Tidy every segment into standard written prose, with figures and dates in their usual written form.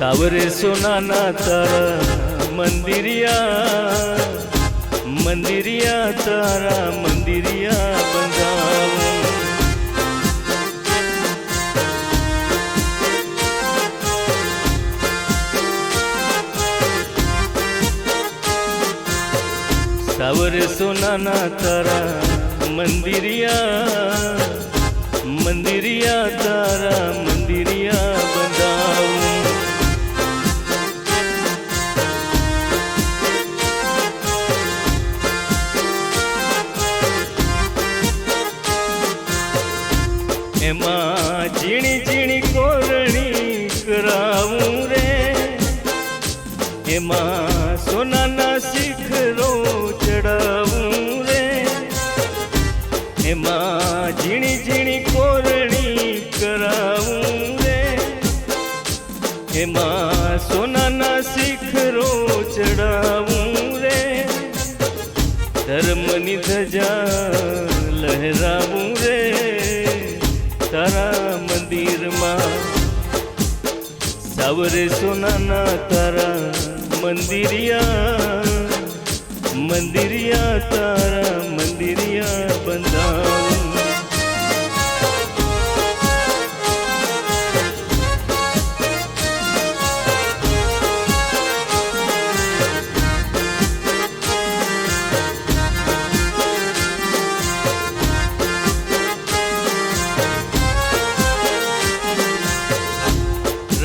सावरे सोनाना तारा मंदिरिया मंदिरिया तारा मंदिरिया बंधाऊं। सावरे सोनाना तारा मंदिरिया मंदिरिया तारा मंदिरिया बंधाऊं। एमा झीणी झीणी कोरणी कराऊं रे, एमा सोनाना शिखरो चढ़ाऊं रे, एमा झीणी झीणी कोरणी कराऊं रे, एमा सोनाना शिखरो चढ़ाऊं रे, धर्मनी ध्वजा लहराऊं रे तारा मंदिर मां। सावरे सोनाना तारा मंदिरिया मंदिरिया तारा मंदिरिया बंधाऊं।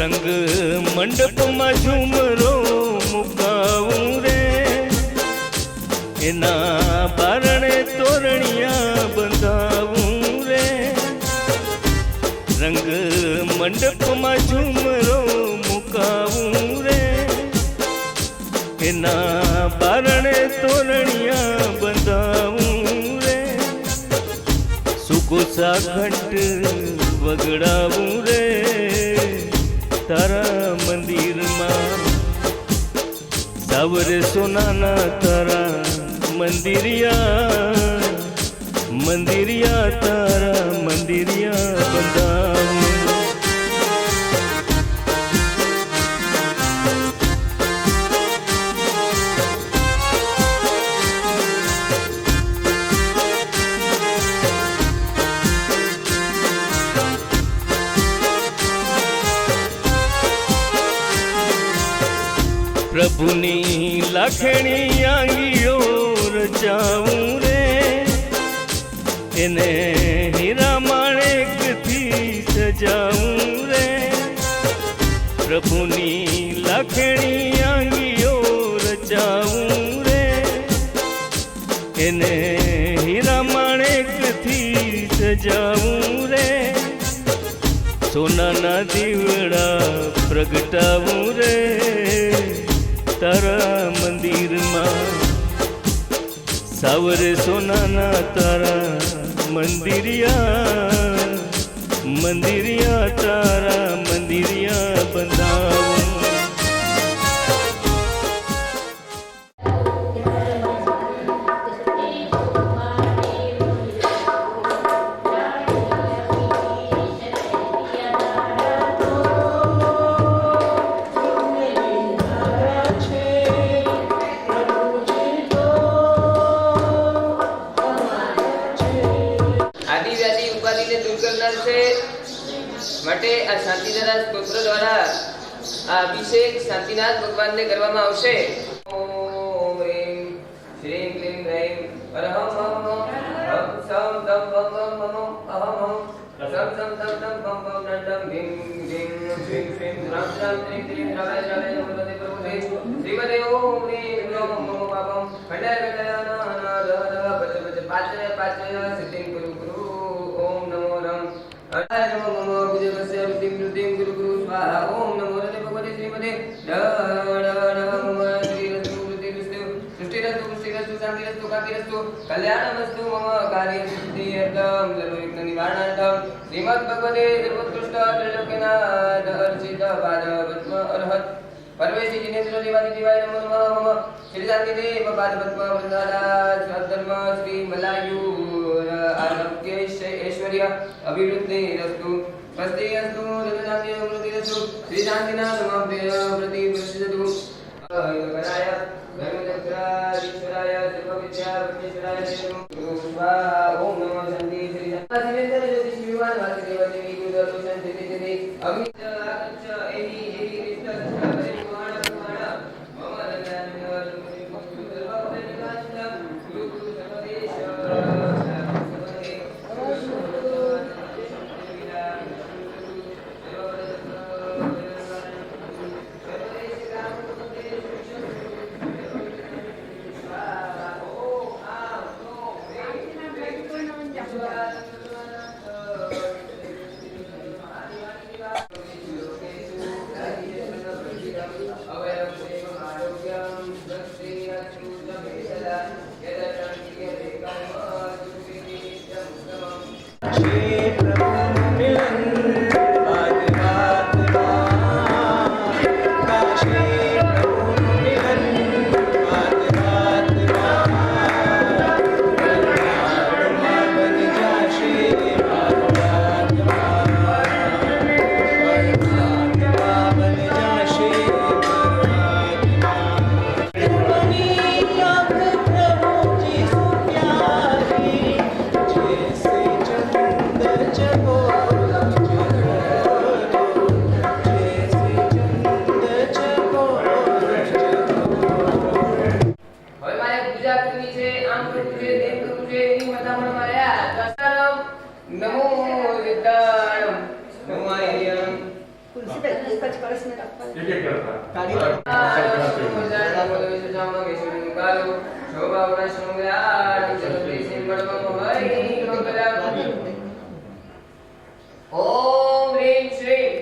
रंग मंडप में झूमरो मुकाऊं रे, एना बारणे तोरणिया बंधाऊं रे। रंग मंडप में झूमरो मुकाऊं रे, एना बारणे तोरणिया बंधाऊं रे। सुको सा घंट वगड़ाऊं रे तारा मंदिर मां। सावरे सोनाना तारा मंदिरिया मंदिरिया तारा मंदिरिया बंधाऊं। प्रभुनी लाखणी आंगियो रचाऊं रे, एने हीरा माणेक थी सजाऊं रे। प्रभुनी लाखणी आंगियो रचाऊं रे, एने हीरा माणेक थी सजाऊं रे। सोनाना दीवड़ा प्रगटाऊं रे तारा मंदिर मां। सावरे सोनाना तारा मंदिरिया मंदिरिया तारा मंदिरिया बंधाऊं। માટે આ શાંતિના સ્તોત્ર દ્વારા આ અભિષેક શાંતિનાથ ભગવાનને કરવામાં આવશે। ઓમ રીમ શ્રીમ ક્લીમ રૈમ અરહમ હમ હમ સમ દમ બમ બમ બમ અહમ હમ સમ સમ દમ દમ બમ બમ દમ ભીમ ભીમ શ્રીમ શ્રીમ રામ રામ શ્રીમ શ્રીમ રામાય રામાય નમોતે પ્રભુતે શ્રીમતે ઓમ રીમ નમો મમ પાપમ ખંડાય ખંડાય ના બચ બચ પાચય પાચય સિદ્ધિ ગુરુ ગુરુ ઓમ નમો રમ અનાય નમો મમ વિજયવસ્ય વૃદ્ધિમ વૃદ્ધિમ ગુરુ ગુરુ સ્વાહા ઓમ નમો રતે ભગવતે શ્રીમતે નમઃ શ્રીરસ્તુ વૃદ્ધિરસ્તુ સૃષ્ટિરસ્તુ પુષ્ટિરસ્તુ શાંતિરસ્તુ કાંતિરસ્તુ કલ્યાણમસ્તુ મમ કાર્યસિદ્ધિર્થમ સર્વવિઘ્ન નિવારણાર્થમ શ્રીમદ ભગવતે સર્વોત્કૃષ્ટ ત્રિલોક્યનાથ અર્ચિત પાદ પદ્મ અર્હત परवेशी जिनेन्द्र देवादि देवाय नमो नमः। मम श्री शांति देव पाद पद्म वंदना धर्म श्री मलायु आरोग्य ऐश्वर्य अभिवृद्धि रस्तु। स्वस्ति अस्तु जगदाम्ये मूर्तिरस्तु श्री शान्तिनाथमाभ्य प्रतिप्रसिद्धतु कराय धर्मचक्राधीश्वराय सर्वविद्या परमेश्वराय नमो स्वाहा ओम नमो शांति श्री शांतिवेंद्र ज्योतिषीवान वासुदेवदेवी गुरुदर्शन तिथि तिथि अमित आगच्छ एहि एहि कृष्ण परिपुराण पुराण मम रञ्जन गुरु गुरु सर्वदेश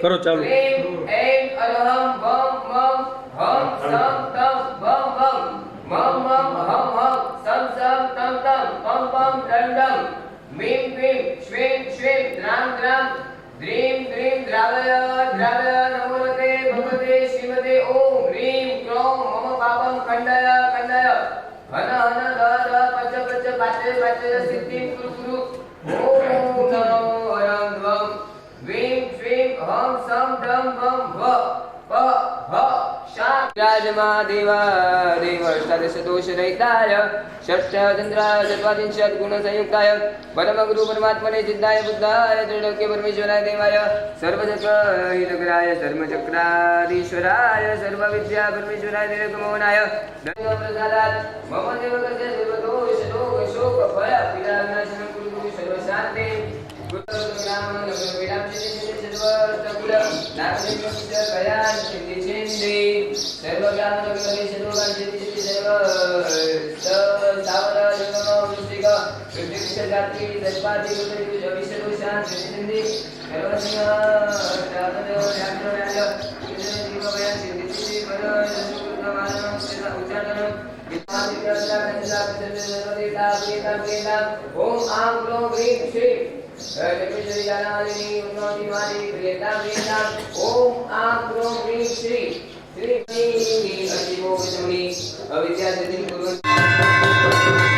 करो चालू ऐं अलहम बम मम हम सम तम बम बम मम मम हम हम सम सम तम तम पम पम डम डम मीम क्लीम श्वें श्वें द्राम द्राम द्रीम द्रीम द्रावय द्रावय नमोते भगवते श्रीमते ओम ह्रीं क्लौं मम पापं खण्डय खण्डय हन हन द द पच पच पाचय पाचय सिद्धिं कुरु कुरु ओम नमो अयं द्वं ह्रीं श्रीं हं सं दं वं व प ह देवर्षदोषरहिताय षष्ठचन्द्राय चत्वारिंशत् गुणसंयुक्ताय परमगुरु परमात्मने सिद्धाय बुद्धाय त्रैलोक्य परमेश्वराय देवाय सर्वचक्रहितकराय धर्मचक्राधीश्वराय सर्वविद्या परमेश्वराय निर्गमोहनाय प्रसादात् मम देवकस्य सर्वदोषशोकभयपीडानाशनं कुरु कुरु सर्वशान्ति ओम आम क्लों ह्रीं श्रीं जगदीश्वरी जानालिनी उन्नति वाली प्रियता प्रियता ओम आम क्रोम ह्रीं श्री श्री अतिमो विष्णुनी अविद्या सिद्धि कुर्वन्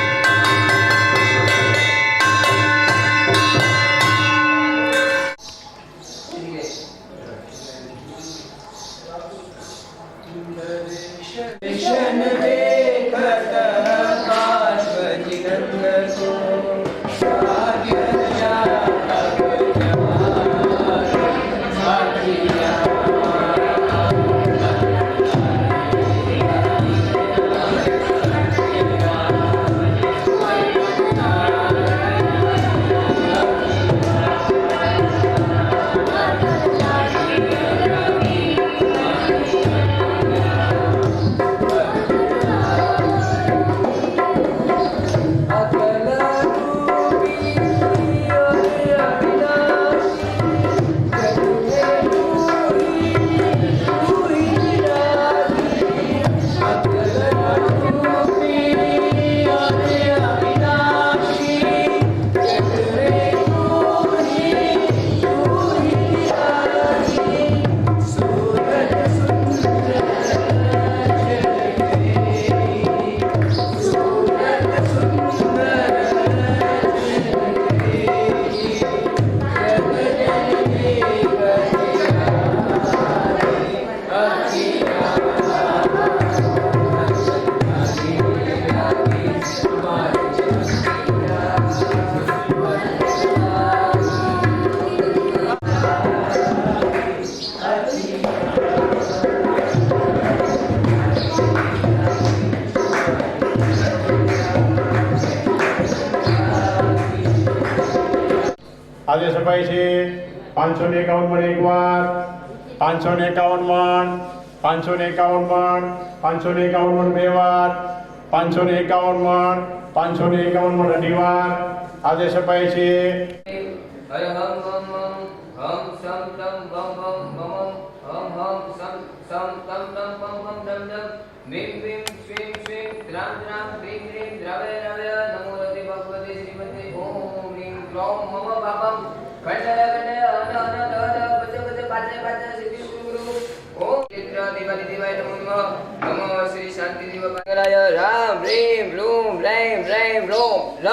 આજે સફાઈ છે 551 મણ એકવાર, 551 મણ, 551 મણ, 551 મણ બે વાર, 551 મણ, 551 મણ અઢી વાર. આજે સફાઈ છે. હર હમ હમ હમ હમ સમ તમ વમ વમ વમ હમ હમ સમ સમ તમ તમ વમ વમ દમ દમ ભીમ ભીમ શ્રીમ શ્રીમ દ્રામ દ્રામ ક્રીમ ક્રીમ દ્રવ્ય દ્રવ્ય નમો રતે ભગવતે શ્રીમતે ઓમ રીમ ક્લોમ મમ પાપમ ખંડય ખંડય અન અન દ દ બચ બચ પાચય પાચય સિદ્ધિ ગુરુ ગુરુ ઓમ ચિત્ર દેવાય દેવાય નમો નમઃ નમો શ્રી શાંતિ દેવ પાગરાય રામ રીમ રૂમ રૈમ રૈમ રોમ લ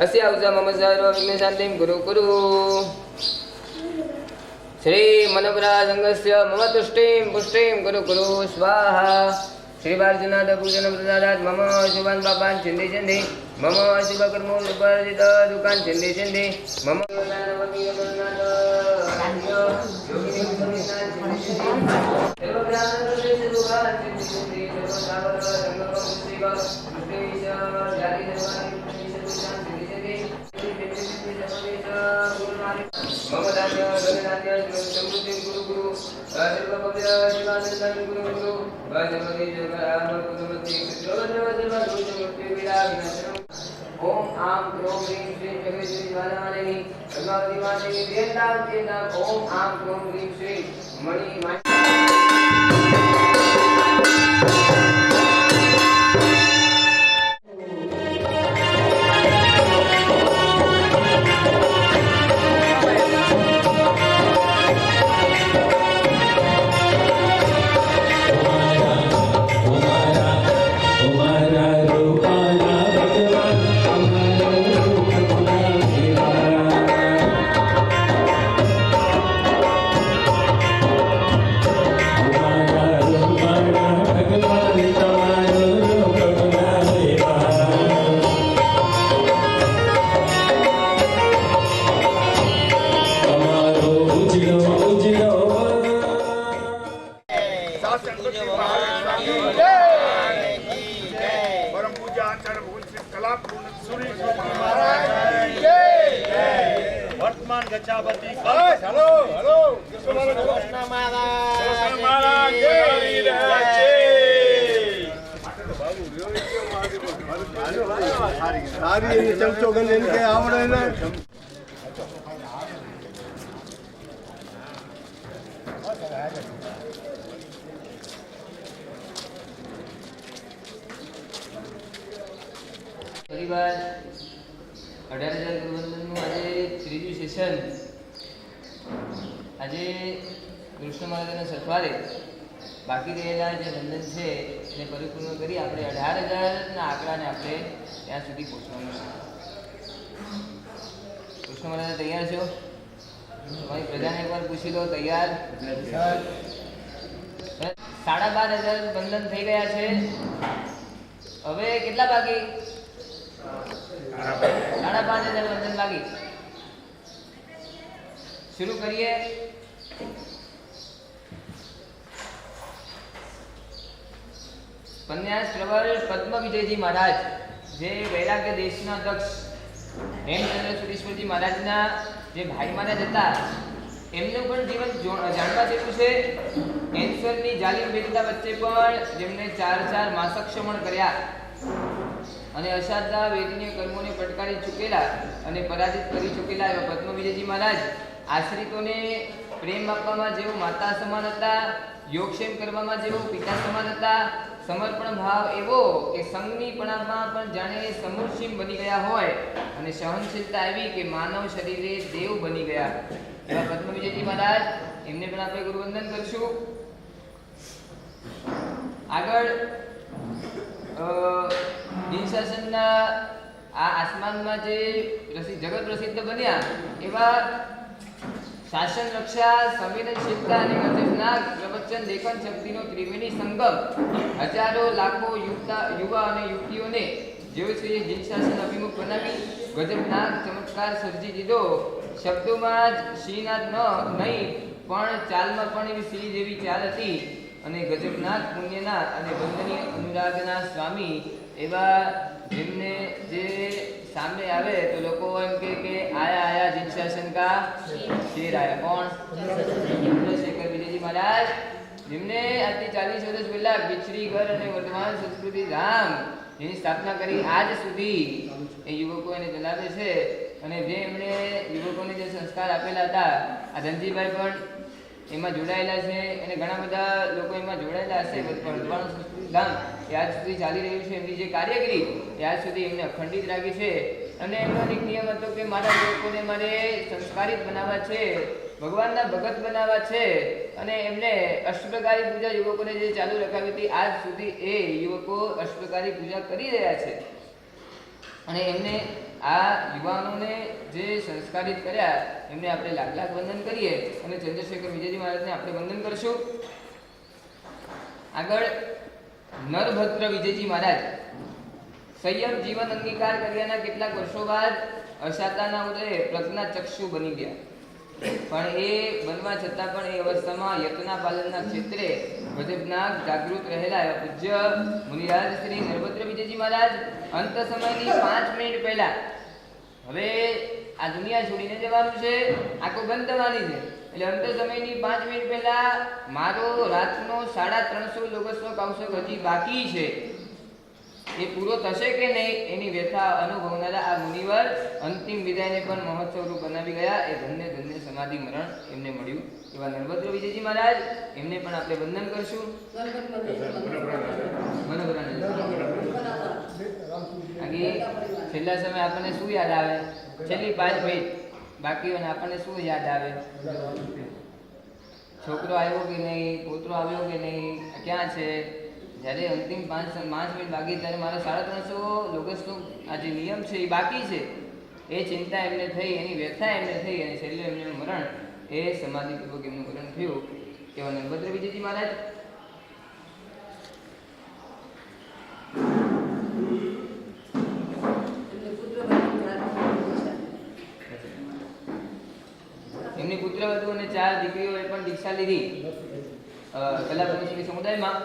अस्य औजा मम सर्व विघ्न शांतिं गुरु गुरु श्री मनोबरा संगस्य मम तुष्टिं पुष्टिं गुरु गुरु स्वाहा श्री बालजनाथ पूजन प्रसादात् मम शुभान् पापान् छिन्धि छिन्धि मम शुभ कर्मोपरित दुःखान् छिन्धि छिन्धि मम ओम आम क्रोम ह्रीं श्रीं जगदीश्वरी ज्वालामालिनी भगवती माते वेदांत वेदांत ओम आम क्रोम ह्रीं श्रीं मणि વર્તમાન ગચ્છાપતિ હેલો હેલો કૃષ્ણ મહારાજ જય રહ્યા છે. સારી ચમચો ગંધ એને કે આવડે ને. પરિવાર 18,000 ગુરુવંદનનું આજે ત્રીજું સેશન. આજે કૃષ્ણ મહારાજના સથવારે બાકી રહેલા જે વંદન છે એને પરિપૂર્ણ કરી આપણે 18,000ના આંકડાને આપણે ત્યાં સુધી પહોંચવાનું છે. કૃષ્ણ મહારાજ તૈયાર છો? તમારી પ્રજાને એકવાર પૂછી લો, તૈયાર? 12,500 વંદન થઈ ગયા છે. હવે કેટલા બાકી? 5,500 વંદન બાકી. શરૂ કરીએ. પન્યાસ પ્રવર પદ્મ વિજયજી મહારાજ, જે વૈરાગ્ય દેશના દક્ષ હેમચંદ્ર સુરેશ્વરજી મહારાજના જે ભાઈ મહારાજ હતા, એમનું પણ જીવન જાણવા જેવું છે. કેન્સરની જાલિમ વેદના વચ્ચે પણ જેમને 4 માસક શમન કર્યા અને અસાધ્ય વેદનીય કર્મોને પડકારી ચૂકેલા અને પરાજિત કરી ચૂકેલા એવા પદ્મ વિજયજી મહારાજ આશ્રિતોને પ્રેમ આપવામાં જેઓ માતા સમાન હતા, યોગક્ષેમ કરવામાં જેઓ પિતા સમાન હતા, સમર્પણ ભાવ એવો કે સંગનીપણામાં પણ જાણે સમુષિમ બની ગયા હોય અને સહનશીલતા એવી કે માનવ શરીરે દેવ બની ગયા એવા પદ્મ વિજયજી મહારાજ, એમને પણ આપણે ગુરુવંદન કરશું. આગળ દિનશાસનના આ આસમાનમાં જે જગત પ્રસિદ્ધ બન્યા એવા શાસન, રક્ષા, સંવેદનશીલતા અને ગજબના પ્રવચન લેખન શક્તિનો ત્રિવેણી સંગમ હજારો લાખો યુવા અને યુવતીઓને જેઓ શ્રી દિનશાસન અભિમુખ બનાવી ગજબના ચમત્કાર સર્જી દીધો. શબ્દોમાં જ શ્રીનાથ નહીં પણ ચાલમાં પણ એવી શ્રી જેવી ચાલ હતી અને ગજબનાથ પુણ્યના અને વંદનીય અનુરાગના સ્વામી એવા જેમને જે સામે આવે તો લોકો એમ કે આયા આયા દિનશાસન का शेर आया। कौन? चंद्रशेखर विजयजी महाराज, જેમને આજથી 40 વર્ષ પહેલા બિછડી ઘર અને વર્તમાન સંસ્કૃતિ ધામ એની સ્થાપના કરી આજ સુધી એ યુવકો એને ચલાવે છે અને જે એમણે યુવકોને જે સંસ્કાર આપેલા હતા, આ ધનજીભાઈ પણ એમાં જોડાયેલા છે અને ઘણા બધા લોકો એમાં જોડાયેલા હશે। વર્તમાન સંસ્કૃતિ ધામ એ આજ સુધી ચાલી રહ્યું છે। એમની જે કાર્યગીરી એ આજ સુધી એમને અખંડિત રાખી છે અને એમનો એક નિયમ હતો કે મારા લોકોને મારે સંસ્કારિત બનાવવા છે, ભગવાનના ભગત બનાવવા છે અને એમને અષ્ટપ્રકારી પૂજા યુવકોને જે ચાલુ રખાવી હતી આજ સુધી એ યુવકો અષ્ટપ્રકારી પૂજા કરી રહ્યા છે અને એમને આ યુવાનોને જે સંસ્કારિત કર્યા એમને આપણે લાખ લાખ વંદન કરીએ અને ચંદ્રશેખર વિજયજી મહારાજને આપણે વંદન કરશું। આગળ નરભદ્ર વિજયજી મહારાજ સંયમ જીવન અંગીકાર કર્યાના કેટલાક વર્ષો બાદ અશાતાના ઉદયે પ્રજ્ઞાચક્ષુ બની ગયા, પણ એ બનવા છતાં પણ એ અવસ્થામાં યત્ના પાલનના ક્ષેત્રે ગજબના જાગૃત રહેલા એવા પૂજ્ય મુનિરાજ શ્રી નરભદ્ર વિજયજી મહારાજ અંત સમયની 5 મિનિટ પહેલા, હવે આ દુનિયા છોડીને જવાનું છે, આખો બંધ થવાની છે, એટલે અંત સમયની 5 મિનિટ પહેલા મારો રાતનો 350 લોગસનો કૌશક હજી બાકી છે, એ પૂરો થશે કે નહીં એની વ્યથા અનુભવનારા આ મુનિવર અંતિમ વિદાયને પણ મહોત્સવ રૂપ બનાવી ગયા। એ ધન્ય ધન્ય સમાધિ મરણ એમને મળ્યું એવા નરભદ્ર વિજયજી મહારાજ, એમને પણ આપણે વંદન કરશું। છેલ્લા સમય આપણને શું યાદ આવે? છેલ્લી 5 મિનિટ બાકી હોય ને આપણને શું યાદ આવે? છોકરો આવ્યો કે નહીં, પોતરો આવ્યો કે નહીં, ક્યાં છે? જ્યારે અંતિમ 5 મિનિટ બાકી ત્યારે મારો 350 લોગસનો આ જે નિયમ છે એ બાકી છે, એ ચિંતા એમને થઈ, એની વ્યથા એમને થઈ અને છેલ્લે એમનું મરણ એ સમાધિપૂર્વક એમનું મરણ થયું એવા નરભદ્ર વિજયજી મહારાજ। એમની પુત્રવધુ અને 4 દીકરીઓએ પણ દીક્ષા લીધી કલાબ્રહ્મશ્રી સમુદાયમાં।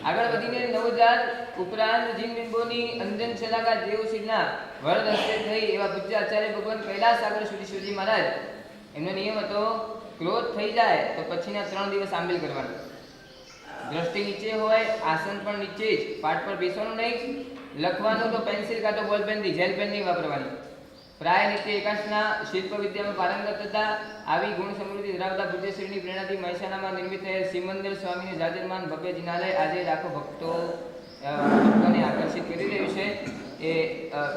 આગળ વધીને નવજાત ઉપરાંત જીનબિંબોની અંજન શલાકા દેવશ્રીના વરદ હસ્તે થઈ એવા પૂજ્ય આચાર્ય ભગવાન કૈલાસ સાગર સુરીશ્વરજી મહારાજ, એમનો નિયમ હતો ક્રોધ થઈ જાય તો પછીના 3 દિવસ આંબેલ કરવાનું, દ્રષ્ટિ નીચે હોય, આસન પણ નીચે જ, પાઠ પર બેસવાનું નહીં, લખવાનું તો પેન્સિલ કાં તો બોલ પેનથી, જેલ પેન નહીં વાપરવાની, પ્રાય નીચે એકાંશના શિલ્પ વિદ્યામાં પારંગત હતા। આવી ગુણ સમૃદ્ધિ ધરાવતા પૂજ્યશ્રીની પ્રેરણાથી મહેસાણામાં નિર્મિત થયેલ સિમંદર સ્વામીની જાજરમાન ભવ્ય જિનાલય આજે લાખો ભક્તોને આકર્ષિત કરી રહ્યું છે। એ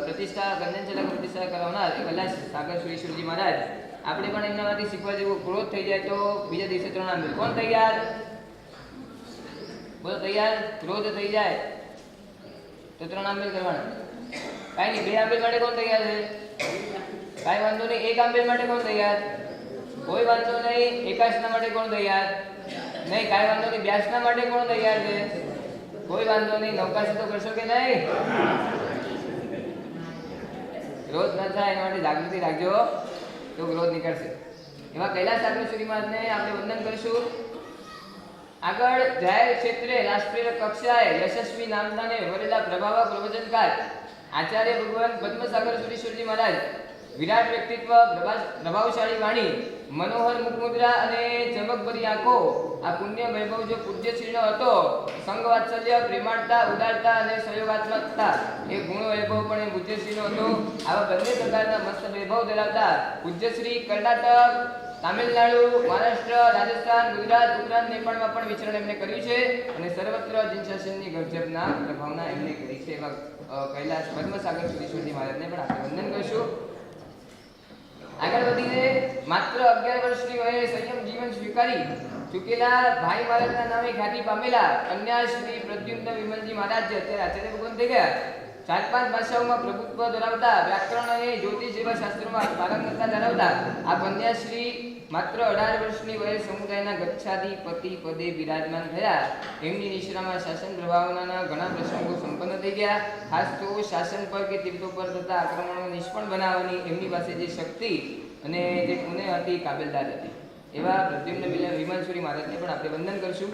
પ્રતિષ્ઠા ગંજનચલક પ્રતિષ્ઠા કરાવનાર કૈલાસ સાગર સુરેશ્વરજી મહારાજ, આપણે પણ એમનામાંથી શીખવા જેવું, ક્રોધ થઈ જાય તો બીજા દિવસે 3 આંબેલ। કોણ તૈયાર? બોલો તૈયાર? ક્રોધ થઈ જાય તો 3 આંબેલ કરવાના, કાંઈ નહીં। 2 આંબેલ માટે કોણ તૈયાર છે? કાંઈ વાંધો નહીં। 1 આંબેલ માટે કોણ તૈયાર? કોઈ વાંધો નહીં। એકાશના માટે કોણ તૈયાર? નહીં, કાંઈ વાંધો નહીં। 82ના માટે કોણ તૈયાર છે? કોઈ વાંધો નહીં। 89 તો કરશો કે નહીં? ક્રોધ ન થાય એના માટે જાગૃતિ રાખજો તો ક્રોધ નીકળશે। એવા કૈલાસ સાગર સુરી મહારાજને આપણે વંદન કરીશું। આગળ જાહેર ક્ષેત્રે રાષ્ટ્રીય કક્ષાએ યશસ્વી નામદાને વરેલા પ્રભાવક પ્રવચનકાર આચાર્ય ભગવાન પદ્મસાગર સુરેશ્વરજી મહારાજ, વિરાટ વ્યક્તિત્વ, પ્રભાવશાળી વાણી, મનોહર મુખમુદ્રા અને ચમકભરી આંખો, આ પુણ્ય વૈભવ જો પૂજ્યશ્રીનો હતો, સંગ વાત્સલ્ય, પ્રેમાળતા, ઉદારતા અને સહયોગાત્મકતા એ ગુણ વૈભવ પણ એ પૂજ્યશ્રીનો હતો। આવા બંને પ્રકારના મસ્ત વૈભવ ધરાવતા પૂજ્યશ્રી કર્ણાટક, તામિલનાડુ, મહારાષ્ટ્ર, રાજસ્થાન, ગુજરાત ઉપરાંત નેપાળમાં પણ વિચરણ એમને કર્યું છે અને સર્વત્ર જીન શાસનની ગજબના પ્રભાવના એમને કરી છે। એવા કૈલાસ પદ્મસાગર સુરેશ્વરજી મહારાજને પણ આપણે વંદન કરીશું। આગળ વધીને માત્ર 11 વર્ષની વયે સંયમ જીવન સ્વીકારી ચૂકેલા ભાઈ મહારાજના નામે ખ્યાતિ પામેલા કન્યા શ્રી પ્રદ્યુમ્ન વિમલજી મહારાજ, જે અત્યારે આચાર્ય ભગવાન થઈ ગયા, 4-5 ભાષાઓમાં પ્રભુત્વ ધરાવતા, વ્યાકરણ અને જ્યોતિષ જેવા શાસ્ત્રોમાં પારંગતતા ધરાવતા આ કન્યાશ્રી માત્ર 18 વર્ષની વયે સમુદાયના ગચ્છાધિપતિ પદે બિરાજમાન થયા। એમની નિશ્રામાં શાસન પ્રભાવના ઘણા પ્રસંગો સંપન્ન થઈ ગયા। ખાસ તો શાસન પર કે તીર્થો પર થતા આક્રમણો નિષ્ફળ બનાવવાની એમની પાસે જે શક્તિ અને જે પુણ્ય હતી, કાબેલદાર હતી। એવા પ્રદ્યુમ્ન વિમલસુરી મહારાજને પણ આપણે વંદન કરશું।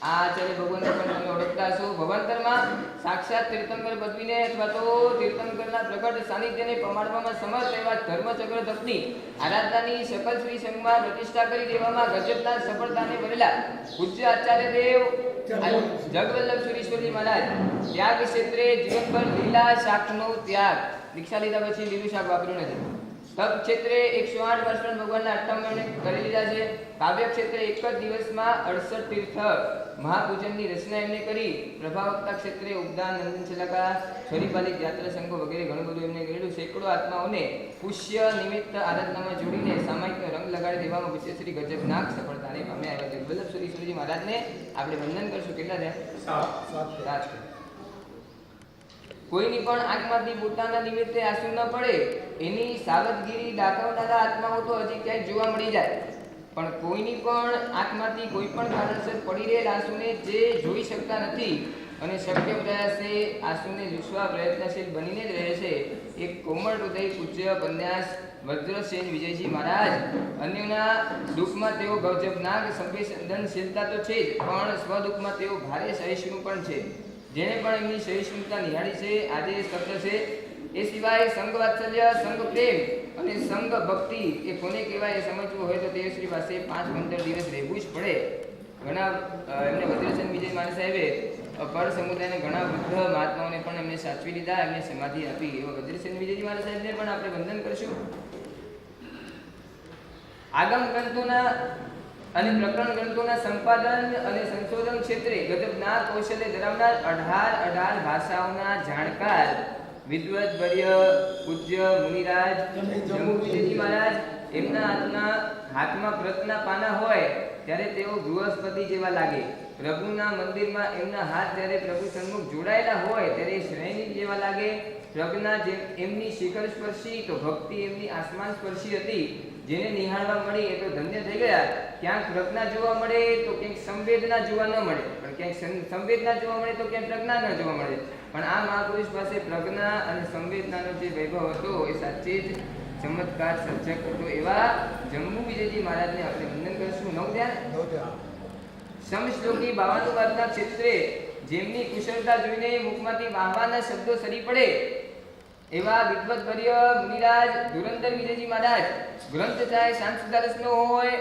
આ આચાર્ય ભગવાનને પણ તમે ઓળખતા હશો. ભવાંતરમાં સાક્ષાત તીર્થંકર પદવીને અથવા તો તીર્થંકરના પ્રગટ સાનિધ્યને પમાડવામાં સમર્થ એવા ધર્મચક્ર તપની આરાધનાની સકલ શ્રી સંઘમાં પ્રતિષ્ઠા કરી દેવામાં ગજબના સફળતાને ભરેલા પૂજ્ય આચાર્ય દેવ જગવલ્લભ સુરેશ્વરજી મહારાજ ત્યાગ ક્ષેત્રે જીવનભર લીલા શાકનો ત્યાગ. દીક્ષા લીધા પછી લીલું શાક વાપર્યું નથી. તપ ક્ષેત્રે 108 વર્ષ ભગવાનના 58 કરી લીધા છે. કાવ્ય ક્ષેત્રે એક જ દિવસમાં 68 તીર્થ મહાપૂજનની રચના એમને કરી. પ્રભાવક્તા ક્ષેત્રે ઉપદાન, નંદન શલાકા, છરીપાલિક યાત્રા સંઘો વગેરે ઘણું બધું એમને કરેલું. સેંકડો આત્માઓને પુષ્ય નિમિત્ત આરાધનામાં જોડીને સામાયિકનો રંગ લગાડી દેવામાં વિશેષરી ગજબનાક સફળતાને પામ્યા. એવા જગવલ્લભ સુરેશ્વરજી મહારાજને આપણે વંદન કરશું. કેટલા થયા? 7. કોઈની પણ આંખમાંથી પોતાના નિમિત્તે આંસુ ન પડે એની સાવધગીરી દાખવનારા આત્માઓ તો હજી ક્યાંય જોવા મળી જાય. પણ કોઈની પણ આંખમાંથી કોઈ પણ કારણસર પડી રહેલ આંસુને જે જોઈ શકતા નથી અને શક્ય પ્રયાસે આંસુને લૂછવા પ્રયત્નશીલ બનીને જ રહે છે એક કોમળ હૃદય પૂજ્ય પન્યાસ વજ્રસેન વિજયજી મહારાજ. અન્યના દુઃખમાં તેઓ ગજબનાક સંવેદનશીલતા તો છે જ, પણ સ્વદુઃખમાં તેઓ ભારે સહિષ્ણુ પણ છે. જેને પણ એમની સહિષ્ણુતા નિહાળી છે આજે શબ્દ છે. એ સિવાય સંઘ વાત્સલ્ય, સંઘ પ્રેમ અને સંઘ ભક્તિ એ કોને કહેવાય એ સમજવું હોય તો તે શ્રી પાસે 5-15 દિવસ રહેવું જ પડે. ઘણા એમને વજ્રસેન વિજય મહારાજ સાહેબે પર સમુદાયના ઘણા વૃદ્ધ મહાત્માઓને પણ એમને સાચવી લીધા, એમને સમાધિ આપી. એવા વજ્રસેન વિજયજી મહારાજ સાહેબને પણ આપણે વંદન કરશું. આગમ ગ્રંથોના અને પ્રકરણ ગ્રંથોના સંપાદન અને સંશોધન ક્ષેત્રે ગજબના કૌશલ્ય ધરાવનાર 18 ભાષાઓના જાણકાર વિદ્વત્વર્ય પૂજ્ય મુનિરાજ જંબુવિજયજી મહારાજ. એમના હાથમાં પ્રતના પાના હોય ત્યારે તેઓ બૃહસ્પતિ જેવા લાગે. પ્રભુના મંદિરમાં એમના હાથ જ્યારે પ્રભુ સન્મુખ જોડાયેલા હોય ત્યારે શ્રેણી જેવા લાગે. પ્રજ્ઞા જેમ એમની શિખર સ્પર્શી તો ભક્તિ એમની આસમાન સ્પર્શી હતી. જેને નિહાળવા મળી એ તો ધન્ય થઈ ગયા. ક્યાંક પ્રજ્ઞા જોવા મળે તો ક્યાંક સંવેદના જોવા ન મળે, પણ ક્યાંક સંવેદના જોવા મળે તો ક્યાંક પ્રજ્ઞા ન જોવા મળે. પણ આ મહાપુરુષ પાસે પ્રજ્ઞા અને સંવેદનાનો જે વૈભવ હતો એ સાચે જ ચમત્કાર સર્જક હતો. એવા જંબુવિજયજી મહારાજને આપણે વંદન કરીશું. 9 ધ્યાન. સમશ્લોકી 52 વાદના ક્ષેત્રે જેમની કુશળતા જોઈને મુખમાંથી વાહવાના શબ્દો સરી પડે એવા વિદ્વત્વર્ય મુનિરાજ ધુરંધર વિજયજી મહારાજ. ગ્રંથ ચાહે શાંત સુધારસનો હોય,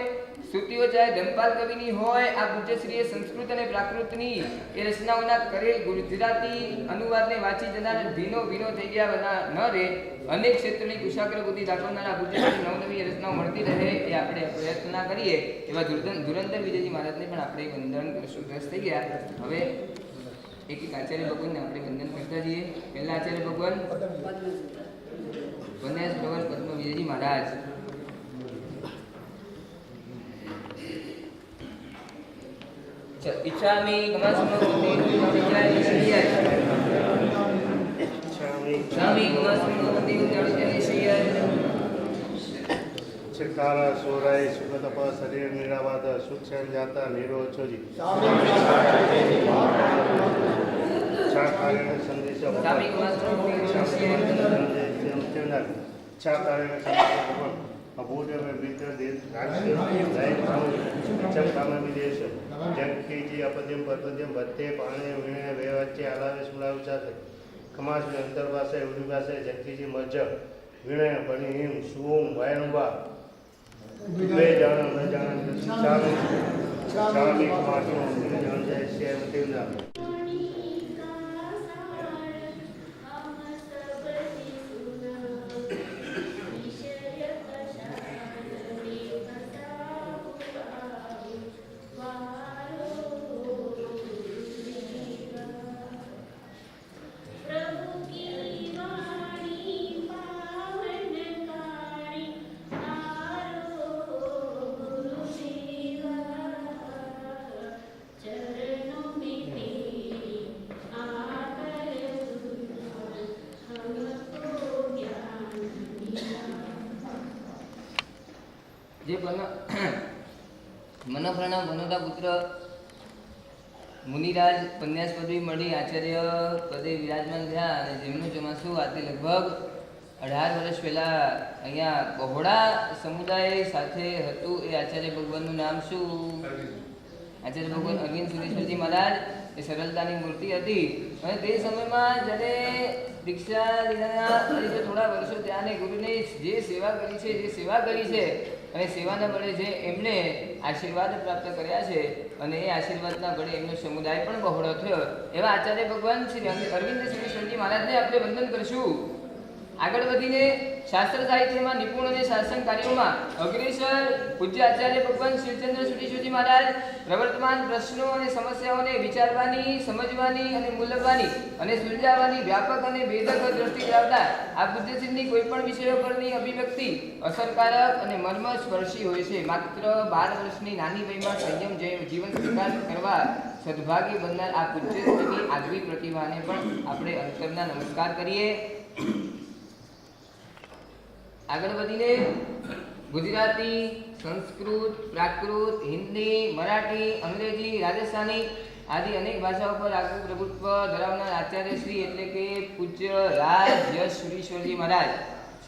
સ્તુતિઓ ચાહે ધનપાલ કવિની હોય, આ પૂજ્યશ્રીએ સંસ્કૃત અને પ્રાકૃતની એ રચનાઓના કરેલ ગુજરાતી અનુવાદને વાંચી જનાર ભીનો થઈ ગયા ન રહે. અનેક ક્ષેત્રોની કુશાગ્ર બુદ્ધિ દાખવનારા પૂજ્યશ્રી નવનવી રચનાઓ મળતી રહે એ આપણે પ્રયત્ન કરીએ. એવા ધુરંધર વિજયજી મહારાજને પણ આપણે વંદન કરશું. 10 થઈ ગયા. હવે એક આચાર્ય ભગવાનને આપણે વંદન કરતા જઈએ. પહેલા આચાર્ય ભગવાન પન્યાસ ભગવાન પદ્મ વિજયજી મહારાજ. इच्छामि गमस्मृति उच्चारणि श्रीयत् इच्छामि गमस्मृति उच्चारणि श्रीयत् चिकारा सोराय सुगतप शरीर निरावाद सुक्षण जाता निरोचोजी छाकारेण संदेश इच्छामि गमस्मृति श्रीयत् छाकारेण संदेश अबूझ में भीतर देश चमकाम विदेश जंकीजी अपद्यम पद्यम भत्ते पाणे वीणे वेवाचे आलावे सुलाव चाहे खमास में अंतर भाषा उर्दू भाषा जंकीजी मज वीणे बनी हिम सुओम वायनुबा वे जान न जान चाले चाले खमासो जान जाए से मतेना જે મનોપ્રણવ વનોદા પુત્ર મુનિરાજ પન્યાસ પદવી મળી આચાર્ય પદે વિરાજમાન થયા અને જેમનું ચોમાસું આથી લગભગ 18 વર્ષ પહેલા અહીંયા બહોળા સમુદાય સાથે હતું. એ આચાર્ય ભગવાનનું નામ શું? આચાર્ય ભગવાન અરવિંદ સુરેશ્વરજી મહારાજ એ સરળતાની મૂર્તિ હતી અને તે સમયમાં જ્યારે દીક્ષા લીધાના જે થોડા વર્ષો ત્યાંને ગુરુને જે સેવા કરી છે અને સેવાના બળે જે એમને આશીર્વાદ પ્રાપ્ત કર્યા છે અને એ આશીર્વાદના બળે એમનો સમુદાય પણ બહોળો થયો એવા આચાર્ય ભગવાન શ્રી અરવિંદ સુરેશ્વરજી મહારાજને આપણે વંદન કરશું. આગળ વધીને શાસ્ત્ર સાહિત્યમાં નિપુણ અને શાસન કાર્યોમાં અગ્રેસર પૂજ્ય આચાર્ય ભગવાન શિવચંદ્ર સુરેશ્વરજી મહારાજ પ્રવર્તમાન પ્રશ્નો અને સમસ્યાઓને વિચારવાની, સમજવાની અને મૂલવવાની અને સુલઝાવવાની વ્યાપક અને વેધક દ્રષ્ટિ ધરાવતા આ બુદ્ધસિદ્ધની કોઈ પણ વિષયો પરની અભિવ્યક્તિ અસરકારક અને મર્મસ્પર્શી હોય છે. માત્ર 12 વર્ષની નાની વયમાં સંયમ જીવન સ્વીકાર કરવા સદભાગી બનનાર આ પૂજ્યસિદ્ધની આગવી પ્રતિભાને પણ આપણે અંતરના નમસ્કાર કરીએ. આગળ વધીને ગુજરાતી, સંસ્કૃત, પ્રાકૃત, હિન્દી, મરાઠી, અંગ્રેજી, રાજસ્થાની આદિ અનેક ભાષાઓ પર આગવું પ્રભુત્વ ધરાવનાર આચાર્ય શ્રી એટલે કે પૂજ્ય રાજ યશ સુરેશ્વરજી મહારાજ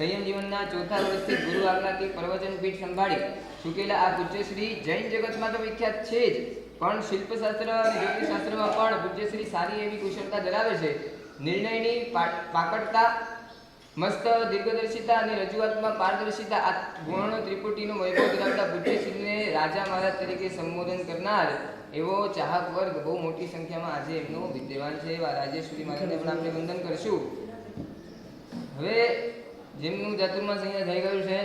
સંયમ જીવનના 4થા વર્ષથી ગુરુ આજ્ઞાથી પ્રવચન પીઠ સંભાળી ચૂકેલા આ પૂજ્ય શ્રી જૈન જગતમાં તો વિખ્યાત છે જ, પણ શિલ્પશાસ્ત્ર અને જ્યોતિષશાસ્ત્રમાં પણ પૂજ્ય શ્રી સારી એવી કુશળતા ધરાવે છે. નિર્ણયની પાકડતા, મસ્ત દીર્ઘદર્શિતા અને રજૂઆતમાં પારદર્શિતા આ ગુણ ત્રિપુટીનો વૈભવ ધરાવતા પૂજ્યશ્રીને રાજા મહારાજ તરીકે સંબોધન કરનાર એવો ચાહક વર્ગ બહુ મોટી સંખ્યામાં આજે એમનો વિદ્યમાન છે. એવા રાજેશ્વરી મહારાજને પણ આપણે વંદન કરશું. હવે જેમનું ચાતુર્માસ અહીંયા થઈ ગયું છે,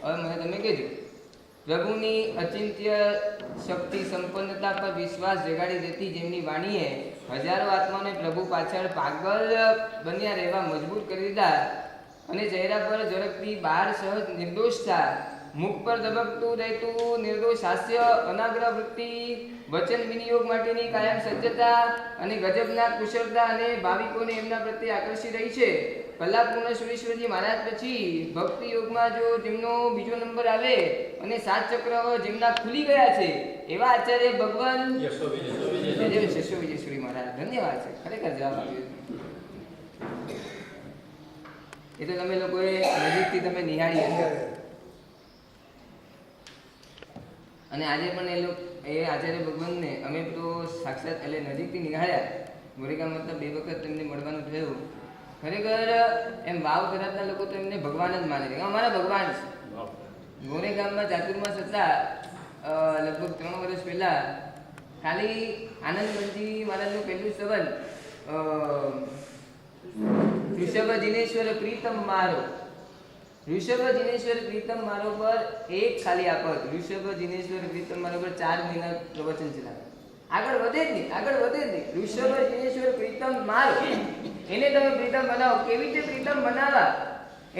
હવે મને તમે કહેજો, પ્રભુની અચિંત્ય શક્તિ સંપન્નતા પર વિશ્વાસ જગાડી દેતી જેમની વાણીએ હજારો આત્માને પ્રભુ પાછળ પાગલ બન્યા રહેવા મજબૂર કરી દીધા અને ચહેરા પર ઝળકતી બાર સહજ નિર્દોષતા, મુખ પર ધબકતું રહેતું નિર્દોષ હાસ્ય, અનાગ્રહ વૃત્તિ, વચન વિનિયોગ માટેની કાયમ સજ્જતા અને ગજબના કુશળતા અને ભાવિકોને એમના પ્રત્યે આકર્ષી રહી છે. કલાપૂર્ણ સુરેશ્વરજી મહારાજ પછી ભક્તિ યોગમાં જો જેમનો બીજો નંબર આવે અને 7 ચક્ર જેમના ખુલી ગયા છે એવા આચાર્ય ભગવાન યશો વિજયશ્વરી મહારાજ. ધન્યવાદ છે, ખરેખર જવાબ આપ્યો. એ તો તમે લોકોએ નજીકથી તમે નિહાળી હશે અને આજે પણ એ આચાર્ય ભગવાનને અમે તો સાક્ષાત એટલે નજીકથી નિહાળ્યા. ગોરેગામ મતલબ 2 વખત તેમને મળવાનું થયું. ખરેખર એમ ભાવ ધરાવતા લોકો તો એમને ભગવાન જ માને છે, અમારા ભગવાન છે. ગોરેગામમાં ચાતુર્માસ હતા લગભગ 3 વર્ષ પહેલા ખાલી આનંદવંજી મહારાજનું પહેલું સવન ઋષભ દિનેશ્વર પ્રીતમ મારો પર એક ખાલી આપત ઋષભ દિનેશ્વર પ્રીતમ મારો પર 4 મહિના પ્રવચન ચલાવે. આગળ વધે જ નહીં. ઋષભ દિનેશ્વર પ્રીતમ મારો એને તમે પ્રીતમ બનાવો. કેવી રીતે પ્રીતમ બનાવવા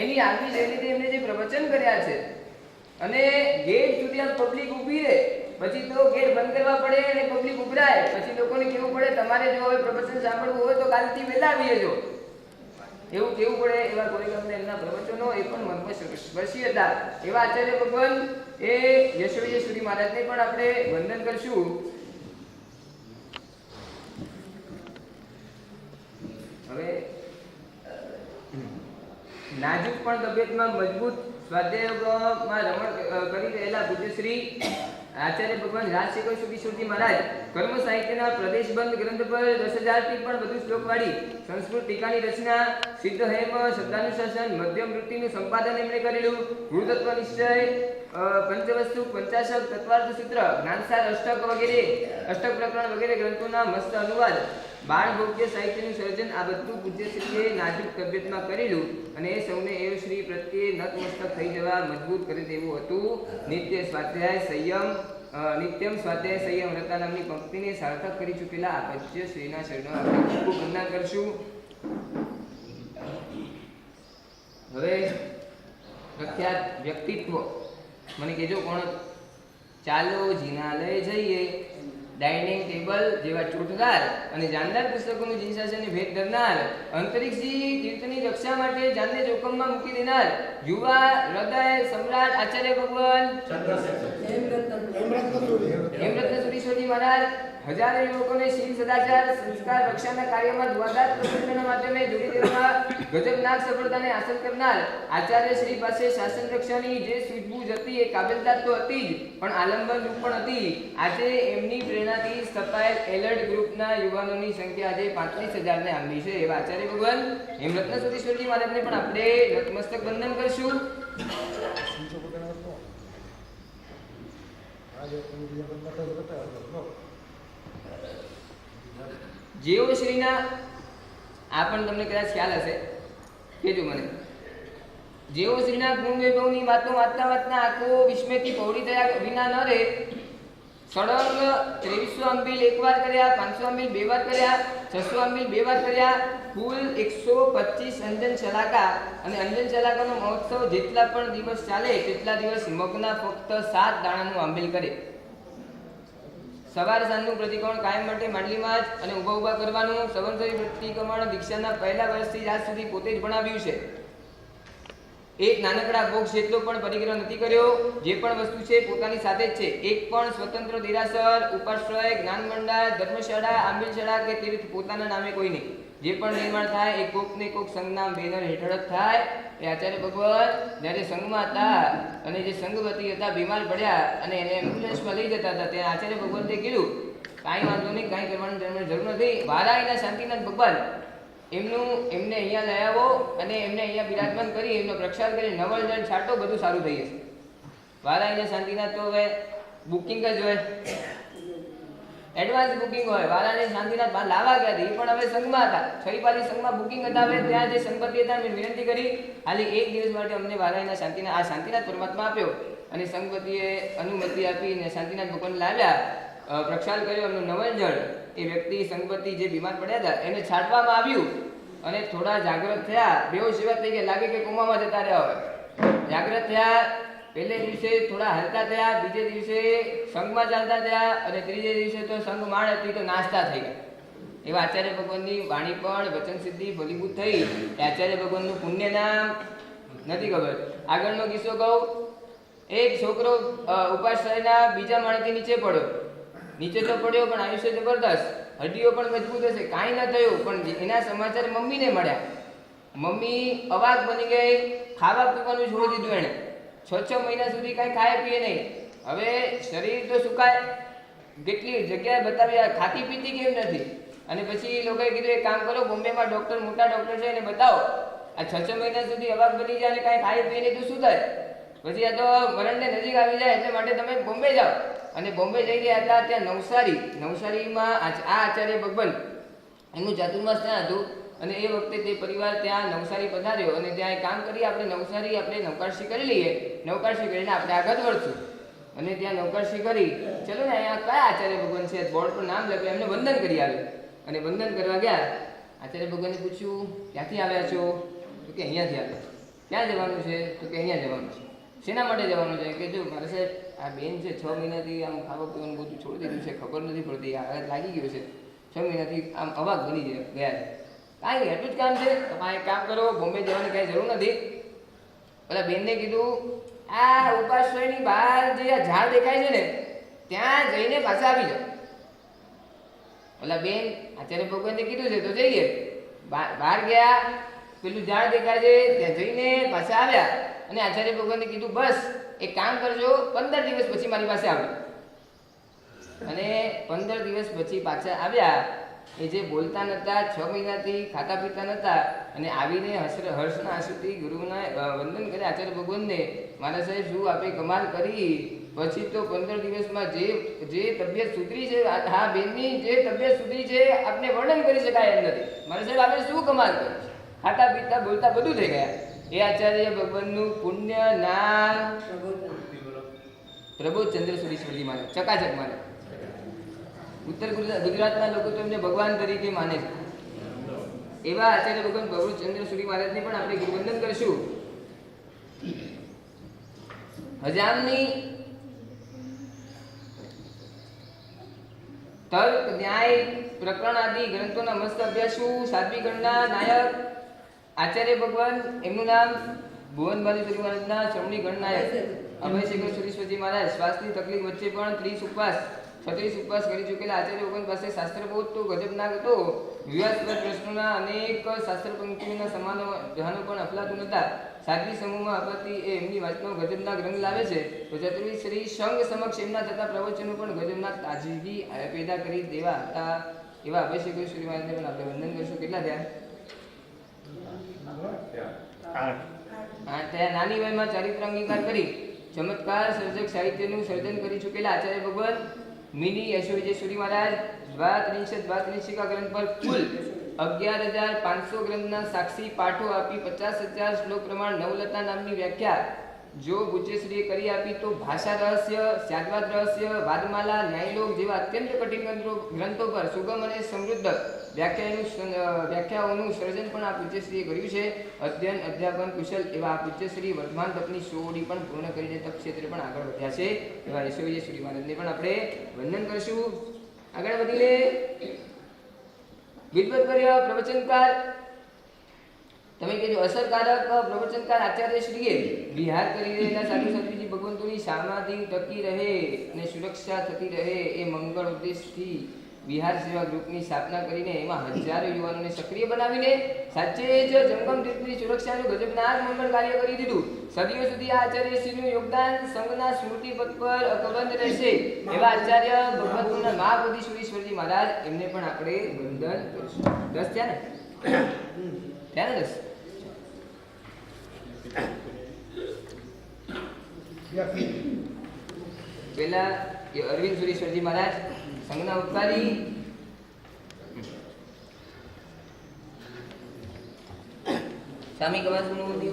એની આગવી શૈલીથી એમને જે પ્રવચન કર્યા છે અને ગેટ સુધી આમ પબ્લિક ઊભી રહે, પછી તો ગેટ બંધ કરવા પડે અને પબ્લિક ઉભરાય, પછી લોકોને કેવું પડે તમારે જો હવે પ્રવચન સાંભળવું હોય તો કાલથી વહેલા આવી જજો, એવું કેવું પડે. એવા ગોરેગામના એમના પ્રવચનો એ પણ મર્મસ્પર્શી હતા. એવા આચાર્ય ભગવાન એ યશો વિજયશ્વરી મહારાજને પણ આપણે વંદન કરશું. હવે નાજુક પણ તબિયતમાં મજબૂત સ્વાધ્યાયમાં રમણ કરી રહેલા પૂજ્યશ્રી આચાર્ય ભગવાન રાજશેખર સુરેશ્વરજી મહારાજ કર્મ સાહિત્યના પ્રદેશબંધ ગ્રંથ પર 10,000 થી પણ વધુ શ્લોકવાળી સંસ્કૃત ટીકાની રચના, સિદ્ધ હેમ, શબ્દાનુશાસન, મધ્યમ વૃત્તિનું સંપાદન એમણે કરેલું, ગુરુતત્વ નિશ્ચય, પંચવસ્તુ, પંચાશક, તત્વાર્થ સૂત્ર, જ્ઞાનસાર અષ્ટક પ્રકરણ વગેરે ગ્રંથોના મસ્ત અનુવાદ, બાળ ભોગ્ય સાહિત્યનું સર્જન આ બધું પૂજ્યશ્રીએ નાજુક તબિયતમાં કરેલું અને એ સૌને એ શ્રી પ્રત્યે નતમસ્તક થઈ જવા મજબૂત કરી દેવું હતું. નિત્યમ સ્વાધ્યાય સંયમ વ્રતા નામની પંક્તિને સાર્થક કરી ચૂકેલા આ પૂજ્ય શ્રીના શરણો આપણે ખૂબ વંદન કરશું. હવે પ્રખ્યાત વ્યક્તિત્વ મને કહેજો કોણ? ચાલો જીનાલય જઈએ, ડાઇનિંગ ટેબલ જેવા ચોટદાર અને જાનદાર પુસ્તકોનું જીનશાસનને ભેટ ધરનાર, અંતરિક્ષજી તીર્થની રક્ષા માટે જાનને જોખમમાં મૂકી દેનાર યુવા હૃદય સમ્રાટ આચાર્ય ભગવાન હેમરત્ન સુરેશ્વરજી મહારાજ હજારો યુવકોને શીલ સદાચાર સંસ્કાર રક્ષાના કાર્યમાં દ્વારદાર પ્રવૃત્તિના માધ્યમે જોડી દેવામાં ગજબનાક સફળતાને હાંસલ કરનાર આચાર્ય શ્રી પાસે શાસન રક્ષાની જે સૂઝબૂઝ હતી એ કાબિલદાર તો હતી જ, પણ આલંબન રૂપ પણ હતી. આજે એમની પ્રેરણાથી સ્થપાયેલ એલર્ટ ગ્રુપના યુવાનોની સંખ્યા આજે 35,000 ને આંબી છે. એવા આચાર્ય ભગવાન હેમરત્ન સુધીશ્વરજી મહારાજને પણ આપણે નતમસ્તક વંદન કરશું. જેઓ શ્રીના આ પણ તમને કદાચ ખ્યાલ હશે, કેજો મને. જેઓ શ્રીના ગુણ વૈભવની વાતો વાંચતા વાંચતા આંખો વિસ્મયથી પહોળી થયા વિના ન રહે. સળંગ 2300 આંબીલ એકવાર કર્યા, 500 આંબીલ બે વાર કર્યા, 600 આંબીલ બે વાર કર્યા, કુલ 125 અંજન શલાકા. અને અંજન શલાકાનો મહોત્સવ જેટલા પણ દિવસ ચાલે તેટલા દિવસ મગના ફક્ત 7 દાણાનું આંબીલ કરે. સવાર સાંજનું પ્રતિક્રમણ કાયમ માટે માંડલીમાં જ અને ઊભા ઊભા કરવાનું. સંવત્સરી પ્રતિક્રમણ દીક્ષાના પહેલા વર્ષથી આજ સુધી પોતે જ ભણાવ્યું છે. એક નાનકડા બોક્સ જેટલો પણ પરિગ્રહ નથી કર્યો. જે પણ વસ્તુ છે પોતાની સાથે જ છે. એક પણ સ્વતંત્ર દેરાસર, ઉપાશ્રય, જ્ઞાન મંડળ, ધર્મશાળા, આંબીલશાળા કે તીર્થ પોતાના નામે કોઈ નહીં. જે પણ નિર્માણ થાય એ કોક ને કોક સંઘના બેનર હેઠળ જ થાય. એ આચાર્ય ભગવાન જ્યારે સંઘમાં હતા અને જે સંઘવતી હતા બીમાર પડ્યા અને એને એમ્બ્યુલન્સમાં લઈ જતા હતા, ત્યાં આચાર્ય ભગવંતે કીધું કાંઈ વાંધો નહીં, કાંઈ કરવાની જરૂર નથી. વારાઈના શાંતિનાથ ભગવાન એમને અહીંયા લઈ આવો અને એમને અહીંયા બિરાજમાન કરી એમનો પ્રક્ષાર કરી નવલ જળ છાંટો, બધું સારું થઈ જશે. વારાઈના શાંતિનાથ તો હવે બુકિંગ જ હોય, એડવાન્સ બુકિંગ હોય. વારાને શાંતિનાથ લાવા ગયા હતા, એ પણ હવે સંઘમાં હતા. છઈપાલી સંઘમાં બુકિંગ હતા. હવે ત્યાં જે સંપત્તિ હતા મેં વિનંતી કરી ખાલી એક દિવસ માટે અમને વારાઈના શાંતિનાથ પરમાત્મા આપ્યો. અને સંપત્તિએ અનુમતિ આપી અને શાંતિનાથ ભગવાન લાવ્યા, પ્રક્ષાલ કર્યો. એમનું નવલ જળ એ વ્યક્તિ સંપત્તિ જે બીમાર પડ્યા હતા એને છાંટવામાં આવ્યું અને થોડા જાગૃત થયા. બેહોશ જેવા થઈ ગયા, લાગે કે કોમામાં જતા રહ્યા હોય. જાગૃત થયા. પહેલે દિવસે થોડા હલકા થયા, બીજે દિવસે સંઘમાં ચાલતા થયા અને ત્રીજે દિવસે તો સંઘ માળ હતી તો નાસ્તા થઈ ગયા. એવા આચાર્ય ભગવાનની વાણી પણ વચન સિદ્ધિ ફલીભૂત થઈ. આચાર્ય ભગવાનનું પુણ્ય નામ નથી ખબર. આગળનો કિસ્સો કહું. એક છોકરો ઉપાશ્રયના બીજા માળેથી નીચે પડ્યો. નીચે તો પડ્યો પણ આયુષ્ય જબરદસ્ત, હડ્ડીઓ પણ મજબૂત હશે, કાંઈ ન થયું. પણ એના સમાચાર મમ્મીને મળ્યા. મમ્મી અવાક બની ગઈ, ખાવા પીવાનું છોડી દીધું એણે. 6 મહિના સુધી કાંઈ ખાય પીએ નહીં. હવે શરીર તો સુકાય, કેટલી જગ્યાએ બતાવ્યા, ખાતી પીતી કેમ નથી. અને પછી લોકોએ કીધું એક કામ કરો, બોમ્બેમાં ડૉક્ટર, મોટા ડૉક્ટર છે એને બતાવો. આ 6 મહિના સુધી અવાક બની જાય અને કાંઈ ખાય પીએ નહીં તો શું થાય? પછી આ તો મરણને નજીક આવી જાય, એટલે માટે તમે બોમ્બે જાઓ. અને બોમ્બે જઈ રહ્યા હતા. ત્યાં નવસારીમાં આ આચાર્ય ભગવાન એમનું ચાતુર્માસ ત્યાં હતું. અને એ વખતે તે પરિવાર ત્યાં નવસારી પધાર્યો અને ત્યાં કામ કરી આપણે નવસારી આપણે નૌકારશી કરી લઈએ. નૌકારશી કરીને આપણે આગળ વધશું. અને ત્યાં નૌકારશી કરી, ચલો ને અહીંયા કયા આચાર્ય ભગવાન છે બોર્ડ પર નામ લખ્યું, એમને વંદન કરી આવે. અને વંદન કરવા ગયા. આચાર્ય ભગવાને પૂછ્યું ક્યાંથી આવ્યા છો? તો કે અહીંયાથી આવ્યા. ક્યાં જવાનું છે? તો કે અહીંયા જવાનું છે. શેના માટે જવાનું છે? કે જો મારે સાહેબ આ બેન છે 6 મહિનાથી આમ ખાવા પીવાનું બધું છોડી દીધું છે, ખબર નથી પડતી, આઘાત લાગી ગયો છે. 6 મહિનાથી આમ અવાક બની ગયા છે. કાંઈ એટલું જ કામ છે, તમારે એક કામ કરો, બોમ્બે જવાની કાંઈ જરૂર નથી. પેલા બેનને કીધું આ ઉપાશ્રયની બહાર જે આ ઝાડ દેખાય છે ને ત્યાં જઈને પાછા આવી જાઓ. પેલા બેન આચાર્ય ભગવાનને કીધું છે તો જઈએ. બહાર ગયા, પેલું ઝાડ દેખાય છે ત્યાં જઈને પાછા આવ્યા. અને આચાર્ય ભગવાનને કીધું બસ એક કામ કરજો, 15 દિવસ પછી મારી પાસે આવો. અને 15 દિવસ પછી પાછા આવ્યા. એ જે બોલતા નહોતા, 6 મહિનાથી ખાતા પીતા નહોતા, અને આવીને હર્ષના આંસુથી ગુરુના વંદન કરે આચાર્ય ભગવાનને. મારા સાહેબ શું આપે કમાલ કરી. પછી તો 15 દિવસમાં જે તબિયત સુધરી છે, હા બેનની જે તબિયત સુધરી છે આપને વર્ણન કરી શકાય એમ નથી. મારા સાહેબ આપણે શું કમાલ કરી, ખાતા પીતા બોલતા બધું થઈ ગયા. એ આચાર્ય ભગવાનનું પુણ્ય નામ પ્રબોધચંદ્ર સુરીશ્વરજી માને, ચકાચક માને. ઉત્તર ગુજરાતના લોકો તો એમને ભગવાન તરીકે માને છે. એવા આચાર્ય ભગવાન પ્રબોધચંદ્ર સુરી મહારાજને પણ આપણે ગુરુવંદન કરીશું. હજામની તર્ક ન્યાય પ્રકરણ આદિ ગ્રંથોના મસ્ત અભ્યાસુ સાધ્વીગણના નાયક આચાર્ય ભગવાન, એમનું નામ ભુવનબાલી સુરી મહારાજના શ્રમણી ગણનાયક અભયશેખર સુરીશ્વરજી મહારાજ. શ્વાસની તકલીફ વચ્ચે પણ 30 ઉપવાસ 36 ઉપવાસ કરી ચૂકેલા આચાર્ય ભગવાન પાસે શાસ્ત્ર બહુ તો ગજબનાક હતો. વિવાદસ્પદ પ્રશ્નોના અનેક શાસ્ત્ર પંક્તિઓના સમાનો જહાનો પણ અફલાતું નહોતા. સાદગી સમૂહમાં અપાતી એ એમની વાતનો ગજબનાક રંગ લાવે છે. તો ચતુર્વી શ્રી સંઘ સમક્ષ એમના થતા પ્રવચનો પણ ગજબનાક તાજગી પેદા કરી દેવા હતા. એવા અભિષેક શ્રી મહારાજને પણ આપણે વંદન કરીશું. કેટલા થયા? 8 થયા. નાની વયમાં ચારિત્ર અંગીકાર કરી ચમત્કાર સર્જક સાહિત્યનું સર્જન કરી ચૂકેલા આચાર્ય ભગવાન મિની યશોવિજયશ્રી મહારાજ દ્વાત્રિંશિકા ગ્રંથ પર કુલ 11,500 ગ્રંથના સાક્ષી પાઠો આપી 50,000 શ્લોક પ્રમાણ નવલતા નામની વ્યાખ્યા જો ગુજ્જશ્રીએ કરી આપી, તો ભાષા રહસ્ય, શાદ્વાદ રહસ્ય, વાદમાલા, ન્યાયલોક જેવા અત્યંત કઠિન ગ્રંથો પર સુગમ અને સમૃદ્ધ વ્યાખ્યાઓનું સર્જન પણ આ પૂજ્યશ્રીએ કર્યું છે. અધ્યયન અધ્યાપન કુશલ એવા આ પૂજ્યશ્રી વર્તમાન તપની સોડી પણ પૂર્ણ કરીને તપ ક્ષેત્રે પણ આગળ વધ્યા છે. એવા યશોવિજયશ્રી મહારાજને પણ આપણે વંદન કરીશું. આગળ વધીને વિદ્વત્વર્ય પ્રવચનકાર, તમે કહેજો અસરકારક પ્રવચનકાર આચાર્યશ્રીએ વિહાર કરી રહેલા સાધુ સાધ્વીજી ભગવંતોની સમાધિ ટકી રહે અને સુરક્ષા થતી રહે એ મંગળ ઉદ્દેશથી વિહાર સેવા ગ્રુપની સ્થાપના કરીને એમાં હજારો યુવાનોને સક્રિય બનાવીને સાચે જ જંગમ તીર્થની સુરક્ષાનું ગજબનાક મંગળ કાર્ય કરી દીધું. સદીઓ સુધી આ આચાર્યશ્રીનું યોગદાન સંઘના સ્મૃતિપથ પર અકબંધ રહેશે. એવા આચાર્ય ભગવંતોના મહાબોધિ સુરેશ્વરજી મહારાજ, એમને પણ આપણે વંદન કરીશું. 10 થયા ને? થયા ને 10? પેલા અરવિંદ સુરેશ્વરજી મહારાજ સંઘના ઉપકારી, સ્વામી કવાસમૂર્તિ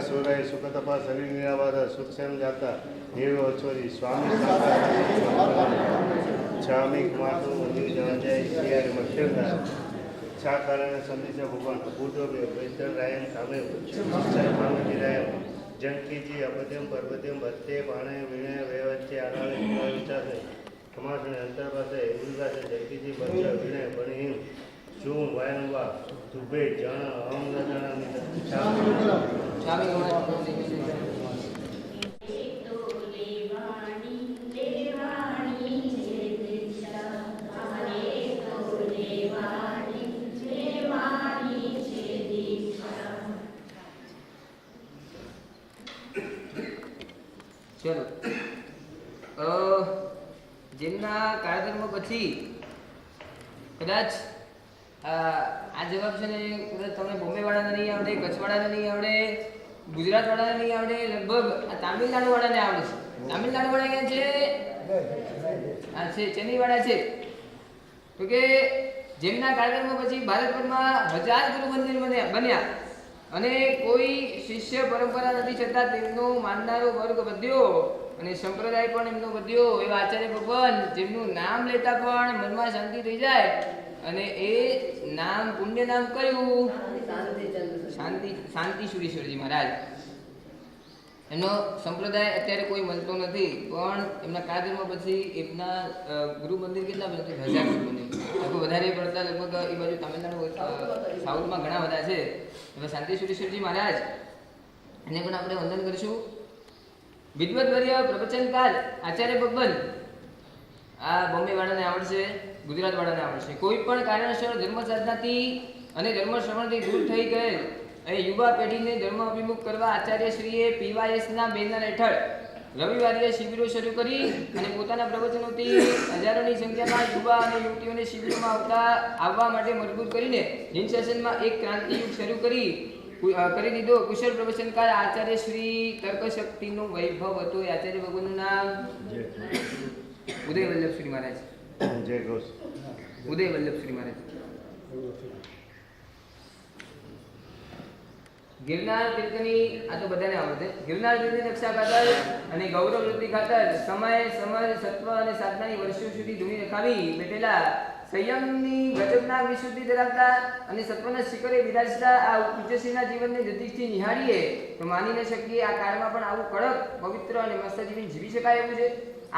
સુરય સુખતપા શરીર નિરાવાદ સુખસેમ જાતા દેવ અછોરી સ્વામી સ્વામી કુમાર મંદિર જય મક્ષરદાર છા કારણે સંદેશ ભગવાન ભૂતો વૈદ્ય રાયન કામે પાર્વતી રાયન જનકીજી અપદ્યમ પર્વત્યમ ભત્તે પાણે વીણે વેવચ્ચે આડાળે વિચારે સમાસને અંતર પાસે એવી પાસે જનકીજી બચ્ચા વીણે ભણી શું વાયનવા તુભે જણ અહમ જણામી સ્વામી ચલો, જેમના કાળધર્મ પછી કદાચ આ જવાબ છે ને, કદાચ તમને બોમ્બે વાળાને નહીં આવડે, કચ્છ વાળાને નહીં આવડે, ગુજરાત વાળાને નહીં આવડે, લગભગ આ તામિલનાડુ વાળાને આવડે છે. તામિલનાડુ વાળા ક્યાં છે? હા છે, ચેન્નઈ વાળા છે. તો કે જેમના કાળધર્મ પછી ભારતભરમાં 1000 ગુરુ મંદિર બન્યા અને કોઈ શિષ્ય પરંપરા નથી છતાં તેમનો માનનારો વર્ગ વધ્યો અને સંપ્રદાય પણ એમનો વધ્યો. એવા આચાર્ય ભગવાન, જેમનું નામ લેતા પણ મનમાં શાંતિ થઈ જાય, અને એ નામ પુણ્ય નામ કયું? શાંતિ સુરેશ્વરજી મહારાજ. એમનો સંપ્રદાય અત્યારે કોઈ મળતો નથી, પણ એમના કાળધર્મ પછી એમના ગુરુ મંદિર કેટલા બન્યા? 1000 ગુરુ મંદિર. લગભગ વધારે પડતા લગભગ એ બાજુ તામિલનાડુ સાઉથમાં ઘણા બધા છે. હવે શાંતિ સુરેશ્વરજી મહારાજ, એને પણ આપણે વંદન કરીશું. વિદ્વત્વર્ય પ્રવચનકાર આચાર્ય ભગવાન, આ બોમ્બે વાળાને આવડશે, ગુજરાત વાળાને આવડશે. કોઈ પણ કારણસર ધર્મ સાધનાથી અને ધર્મ શ્રવણથી દૂર થઈ ગયેલ અને યુવા પેઢીને ધર્મ અભિમુખ કરવા આચાર્યશ્રીએ PYSના બેનર હેઠળ રવિવારે શિબિરો શરૂ કરી અને પોતાના પ્રવચનોથી હજારોની સંખ્યામાં યુવા અને યુવતીઓને શિબિરોમાં આવવા માટે મજબૂર કરીને હિન્દ શાસનમાં એક ક્રાંતિયુગ શરૂ કરી દીધો. કુશળ પ્રવચનકાર આચાર્ય શ્રી તર્કશક્તિનો વૈભવ હતો. એ આચાર્ય ભગવાનનું નામ ઉદય વલ્લભ શ્રી મહારાજ. જય ઘોષ. ઉદય વલ્લભ શ્રી મહારાજ. ગિરનાર તીર્થની, આ તો બધાને આવડે, ગિરનાર તીર્થની રક્ષા ખાતર અને ગૌરવ વૃદ્ધિ ખાતર સમય સમજ સત્વ અને સાધનાની વર્ષો સુધી ધૂણી રખાવી બેઠેલા સંયમની ગજબનાક વિશુદ્ધિ ધરાવતા અને સત્વના શિખરે બિરાજતા આ પૂજ્યશ્રીના જીવનને નજીકથી નિહાળીએ તો માની ન શકીએ આ કાળમાં પણ આવું કડક, પવિત્ર અને મસ્ત જીવન જીવી શકાય એવું છે.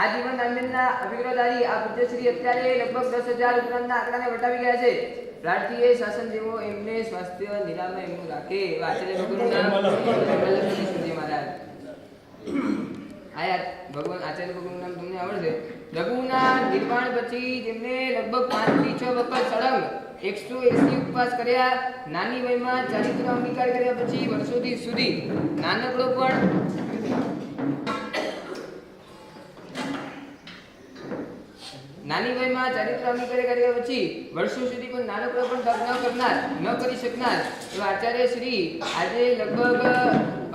આ જીવન આનંદના અભિગ્રહધારી આ પૂજ્યશ્રી અત્યારે લગભગ 10,000 ઉપરાંતના આંકડાને વટાવી ગયા છે. પ્રાર્થીએ શાસન જેવો એમને સ્વાસ્થ્ય નિરામય એમનું રાખે. આચાર્ય ભગવાનનું નામ વલ્લભ મહારાજ. આયા ભગવાન આચાર્ય ભગવાનનું નામ તમને આવડશે. રઘુના નિર્વાણ પછી જેમને લગભગ 5 થી 6 વખત સળંગ 180 ઉપવાસ કર્યા. નાની વયમાં ચારિત્ર અંગીકાર કર્યા પછી વર્ષોથી સુધી નાનકડો પણ નાની વયમાં ચારિત્ર અંગીકાર કર્યા પછી વર્ષો સુધી પણ નાનકડો પણ તપ ન કરી શકનાર એવા આચાર્ય શ્રી આજે લગભગ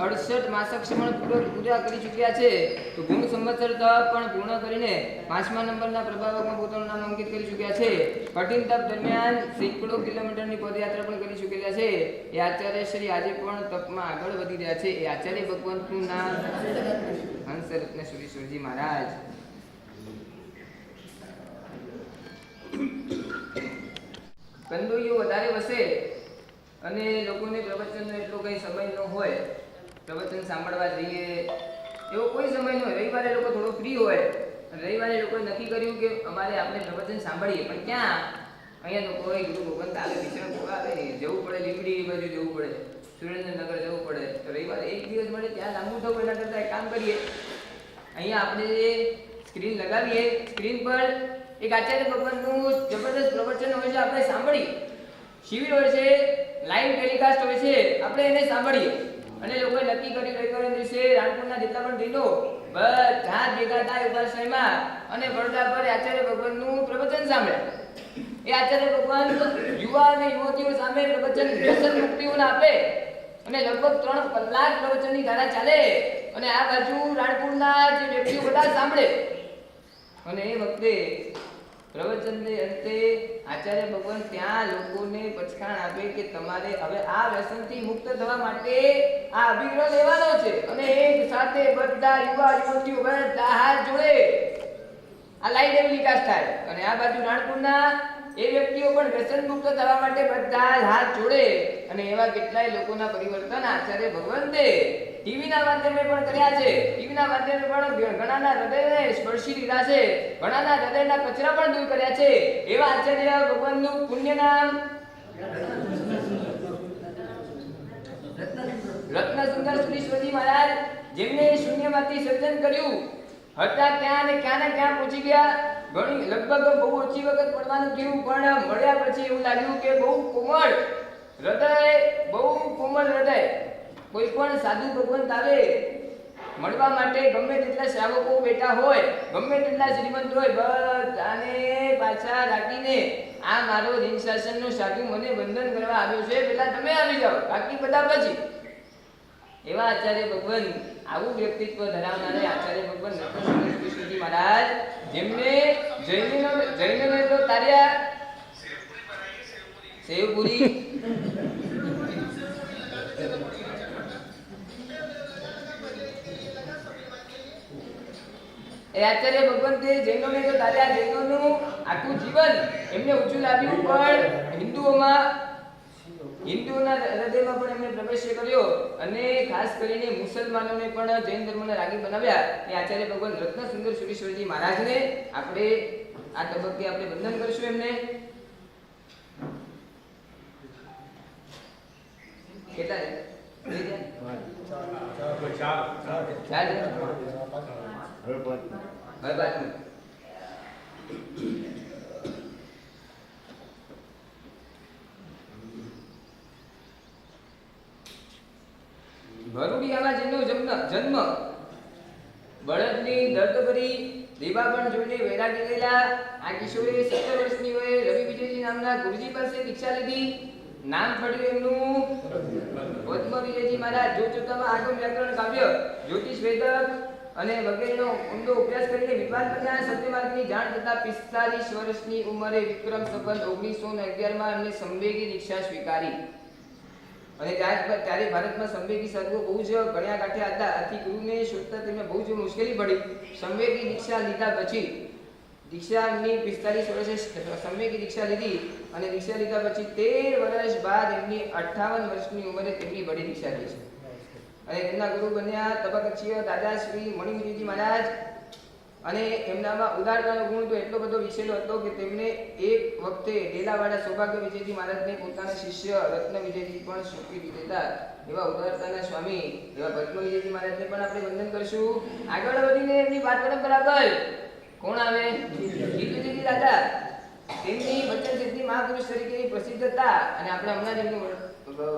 68 માસક સમણ પૂરા કરી ચૂક્યા છે. તો ગુણ સંવત્સર તપ પણ પૂર્ણ કરીને 5મા નંબરના પ્રભાવકમાં પોતાનું નામ અંકિત કરી ચૂક્યા છે. કઠિન તપ દરમિયાન સેંકડો કિલોમીટરની પદયાત્રા પણ કરી ચૂકેલા છે. એ આચાર્ય શ્રી આજે પણ તપમાં આગળ વધી રહ્યા છે. એ આચાર્ય ભગવંતનું નામ હંસરત્ન સુરેશ્વરજી મહારાજ. કંદોઈઓ વધારે વસે અને લોકોને પ્રવચનનો એટલો કંઈ સમય ન હોય, પ્રવચન સાંભળવા જઈએ એવો કોઈ સમય ન હોય. રવિવારે લોકો થોડો ફ્રી હોય અને રવિવારે લોકોએ નક્કી કર્યું કે અમારે આપણે પ્રવચન સાંભળીએ, પણ ક્યાં અહીંયા લોકો હોય ગુરુ ભગવંત આવે, વિચરણ આવે, જવું પડે, લીમડી બાજુ જવું પડે, સુરેન્દ્રનગર જવું પડે. તો રવિવારે એક દિવસ મળે ત્યાં લાંબુ થવું, એના કરતાં એક કામ કરીએ, અહીંયા આપણે સ્ક્રીન લગાવીએ, સ્ક્રીન પર એક આચાર્ય ભગવાનનું જબરદસ્ત પ્રવચન હોય છે, આપણે સાંભળીએ. શિબિર હોય છે, લાઈવ ટેલિકાસ્ટ હોય છે, આપણે એને સાંભળીએ. અને લોકોએ નક્કી કર્યું રવિવારના દિવસે રાણપુરના જેટલા પણ બહેનો બધા ભેગા થાય ઉપાશ્રયમાં અને પડદા પર આચાર્ય ભગવાનનું પ્રવચન સાંભળે. એ આચાર્ય ભગવાન યુવા અને યુવતીઓ સામે પ્રવચન વ્યસન મુક્તિઓને આપે અને લગભગ 3 કલાક પ્રવચનની ધારા ચાલે અને આ બાજુ રાણપુરના જે વ્યક્તિઓ બધા સાંભળે. અને એ વખતે પ્રવચનને અંતે આચાર્ય ભગવાન ત્યાં લોકોને પછાણ આપે કે તમારે હવે આ વ્યસનથી મુક્ત થવા માટે આ અભિગ્રહ લેવાનો છે. અને એક સાથે બધા યુવા યુવતીઓ બધા હાથ જોડે આ લાઈવ ટેલિકાસ્ટ થાય અને આ બાજુ રાણપુરના એ વ્યક્તિઓ પણ વ્યસન મુક્ત થવા માટે બધા હાથ જોડે. અને એવા કેટલાય લોકોના પરિવર્તન આચાર્ય ભગવંતે ટીવીના માધ્યમે પણ કર્યા છે. ટીવીના માધ્યમે પણ ઘણાના હૃદયને સ્પર્શી લીધા છે, ઘણાના હૃદયના કચરા પણ દૂર કર્યા છે. એવા આચાર્ય ભગવાનનું પુણ્ય નામ રત્ન સુંદર સુરેશ્વરજી મહારાજ, જેમને શૂન્યમાંથી સર્જન કર્યું હતા ત્યાં ને ક્યાં પહોંચી ગયા. ઘણી લગભગ બહુ ઓછી વખત પડવાનું થયું, પણ મળ્યા પછી એવું લાગ્યું કે બહુ કોમળ હૃદય. કોઈ પણ સાધુ ભગવંત આવે મળવા માટે, ગમે તેટલા શ્રાવકો બેઠા હોય, ગમે તેટલા શ્રીમંત હોય, બધાને પાછા રાખીને આ મારો દિન શાસનનો સાધુ મને વંદન કરવા આવ્યો છે, પેલા તમે આવી જાઓ, બાકી બધા પછી. એવા આચાર્ય ભગવાન, આવું વ્યક્તિત્વ ધરાવનારે આચાર્ય ભગવાન નરસિંહજી મહારાજ, જેમને જૈનોને તો તાર્યા સેવપુરી એ આચાર્ય ભગવંતે જૈનોને તો તાર્યા, જૈનોનું આખું જીવન એમને ઊંચું લાવ્યું, પણ હિન્દુઓના હૃદયમાં પણ એમને પ્રવેશ કર્યો અને ખાસ કરીને મુસલમાનોને પણ જૈન ધર્મના રાગી બનાવ્યા. એ આચાર્ય ભગવાન રત્ન સુંદર સુરેશ્વરજી મહારાજને આપણે આ તબક્કે આપણે વંદન કરીશું. એમને કેટલા ભરૂડિયામાં જેનો જન્મ બળદની દર્દભરી દીવાબણ જોઈને વૈરાગી ગયેલા આ કિશોરે 17 વર્ષની વયે રવિ વિજયજી નામના ગુરુજી પાસે દીક્ષા લીધી. નામ પડ્યું એમનું પદ્મ વિજયજી મહારાજ. જોતજોતામાં આગમ વ્યાકરણ કાવ્ય, જ્યોતિષ વેદક અને વગેરેનો ઊંડો અભ્યાસ કરીને વિદ્વાન બન્યા. સત્ય માર્ગની જાણ થતા 45 વર્ષની ઉંમરે વિક્રમ સંવત 1911માં એમને સંવેગી દીક્ષા સ્વીકારી. અને ત્યારે ભારતમાં સંવેગી સાધુઓ બહુ જ ગણ્યા ગાંઠ્યા હતા. આથી ગુરુને શોધતા તેમને બહુ જ મુશ્કેલી પડી. સંવેગી દીક્ષા લીધા પછી દીક્ષાની 45 વર્ષે સંવેગી દીક્ષા લીધી અને દીક્ષા લીધા પછી 13 વર્ષ બાદ એમની 58 વર્ષની ઉંમરે તેમની બડી દીક્ષા થઈ છે. અને તેમના ગુરુ બન્યા તબકક્ષીય દાદા શ્રી મણિમુનિજી મહારાજ. અને એમનામાં ઉદારતાનો ગુણ તો એટલો બધો વિશેષ હતો કે તેમને એક વખતે ડેલાવાડા સૌભાગ્ય વિજયજી મહારાજને પોતાના શિષ્ય રત્ન વિજયજી પણ સોંપી દીધા એવા ઉદારતાના સ્વામી એવા પદ્મ વિજયજી મહારાજને પણ આપણે વંદન કરશું. આગળ વધીને એમની વાત પરંપરા પર કોણ આવે? જીતુજીજી દાદા. તેમની વચન સિદ્ધિ મહાપુરુષ તરીકે પ્રસિદ્ધ હતા અને આપણે હમણાં જ એમનું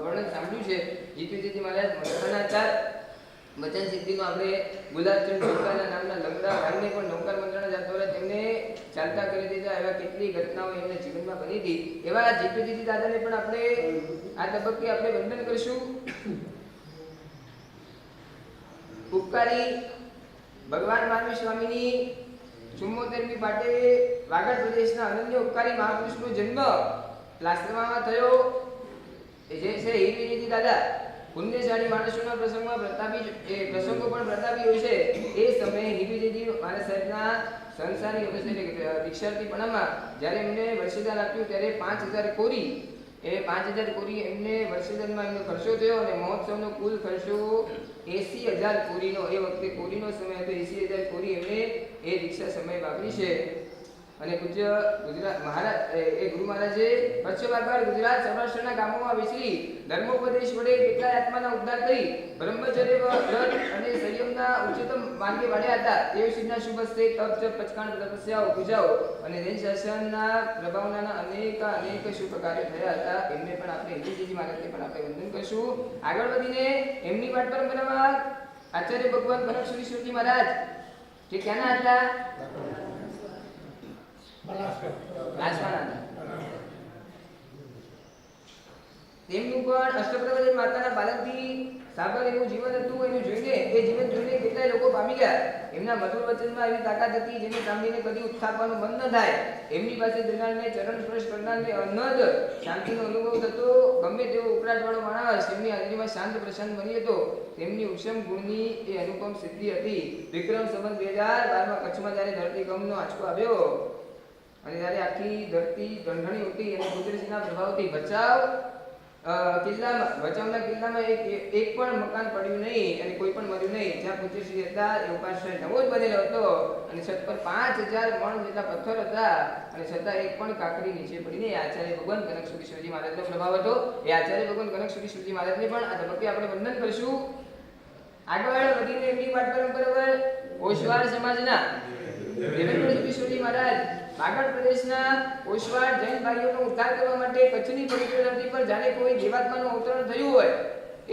વર્ણન સાંભળ્યું છે. જીતુજીજી મહારાજ મંત્રણાચાર વચન સિદ્ધિનો આપણે ગુલાબચંદ ચોકાના નામના લંગડા ભાઈને પણ નૌકાર મંત્રણા દ્વારા તેમને ચાલતા કરી દીધા. એવા કેટલી ઘટનાઓ એમના જીવનમાં બની હતી. એવા જીતુજીજી દાદાને પણ આપણે આ તબક્કે આપણે વંદન કરીશું. ઉપકારી ભગવાન માનવી સ્વામીની 74મી પાટે વાગડ પ્રદેશના અનન્ય ઉપકારી મહાપુરુષનો જન્મ પ્લાસ્ટરમાં થયો. જે છે હીરવીરજી દાદા. પુણ્યશાળી માણસોના પ્રસંગો પણ પ્રતાપી હોય છે. એ સમયે હીરવીરજી મારા સાહેબના સંસારી દીક્ષાર્થીપણામાં જ્યારે એમને વર્ષદાન આપ્યું ત્યારે 5000 કોરી એ 5000 કોરી એમને વર્ષદાનમાં એમનો ખર્ચો થયો અને મહોત્સવનો કુલ ખર્ચો 80000 કોરીનો. એ વખતે કોરીનો સમય હતો. 80000 કોરી એમને એ દીક્ષા સમય વાપરી છે. અને પૂજ્ય ગુજરાત મહારાજ એ ગુરુ મહારાજે પશ્ચિમ ગુજરાત સૌરાષ્ટ્રના ગામોમાં વિચરી ધર્મોપદેશ વડે કેટલાય આત્માના ઉદ્ધાર કરી બ્રહ્મચર્ય વ્રત અને સંયમના ઉચ્ચતમ માર્ગે વાળ્યા હતા. દેવશીના શુભ હસ્તે તપ જપ પચકાણ તપસ્યાઓ પૂજાઓ અને જૈન શાસનના પ્રભાવના અનેક શુભ કાર્યો થયા હતા. એમને પણ આપણે હિન્દુજી મહારાજને પણ આપણે વંદન કરીશું. આગળ વધીને એમની વાત પરંપરામાં આચાર્ય ભગવાન કનકશ્રીજી મહારાજ જે ક્યાંના હતા? તેમનું પણ અષ્ટપ્રભુ માતાના બાલકથી સાબર એવું જીવન હતું. એનું જોઈને એ જીવન જોઈને કેટલાય લોકો પામી ગયા. એમના મધુર વચનમાં એવી તાકાત હતી જેને સાંભળીને કદી ઉત્થાપવાનું મન ન થાય. એમની પાસે જનારને ચરણ સ્પર્શ કરનારને અનહદ શાંતિનો અનુભવ થતો. ગમે તેવો ઉપરાટવાળો માણસ તેમની હાજરીમાં શાંત પ્રશાંત બની હતો. તેમની ઉત્તમ ગુણની એ અનુપમ સિદ્ધિ હતી. વિક્રમ સંવત 2012માં કચ્છમાં જ્યારે ધરતીકંપનો આંચકો આવ્યો અને જ્યારે આખી ધરતી ઢંઢણી ઉઠી અને કુદરતીના પ્રભાવથી ભચાઉના કિલ્લામાં એક પણ મકાન પડ્યું નહીં અને કોઈ પણ મર્યું નહીં. જ્યાં પૂજ્યશ્રી હતા એ ઉપાશ્રય નવો જ બનેલો હતો અને છત પર 5000 મણ જેટલા પથ્થર હતા અને છતાં એક પણ કાકરી નીચે પડી નહીં. આચાર્ય ભગવાન કનકશ્રીજી મહારાજનો પ્રભાવ હતો. એ આચાર્ય ભગવાન કનકશ્રીજી મહારાજને પણ આ તબક્કે આપણે વંદન કરીશું. આગળ વધીને એમની વાત પરંપરા પર ઓશવાળ સમાજના દેવેન્દ્રજી મહારાજ વાગડ પ્રદેશના ઓશવાળ જૈન ભાઈઓનો ઉદ્ધાર કરવા માટે કચ્છની પવિત્ર ધરતી પર જાણે કોઈ દેવાત્માનું અવતરણ થયું હોય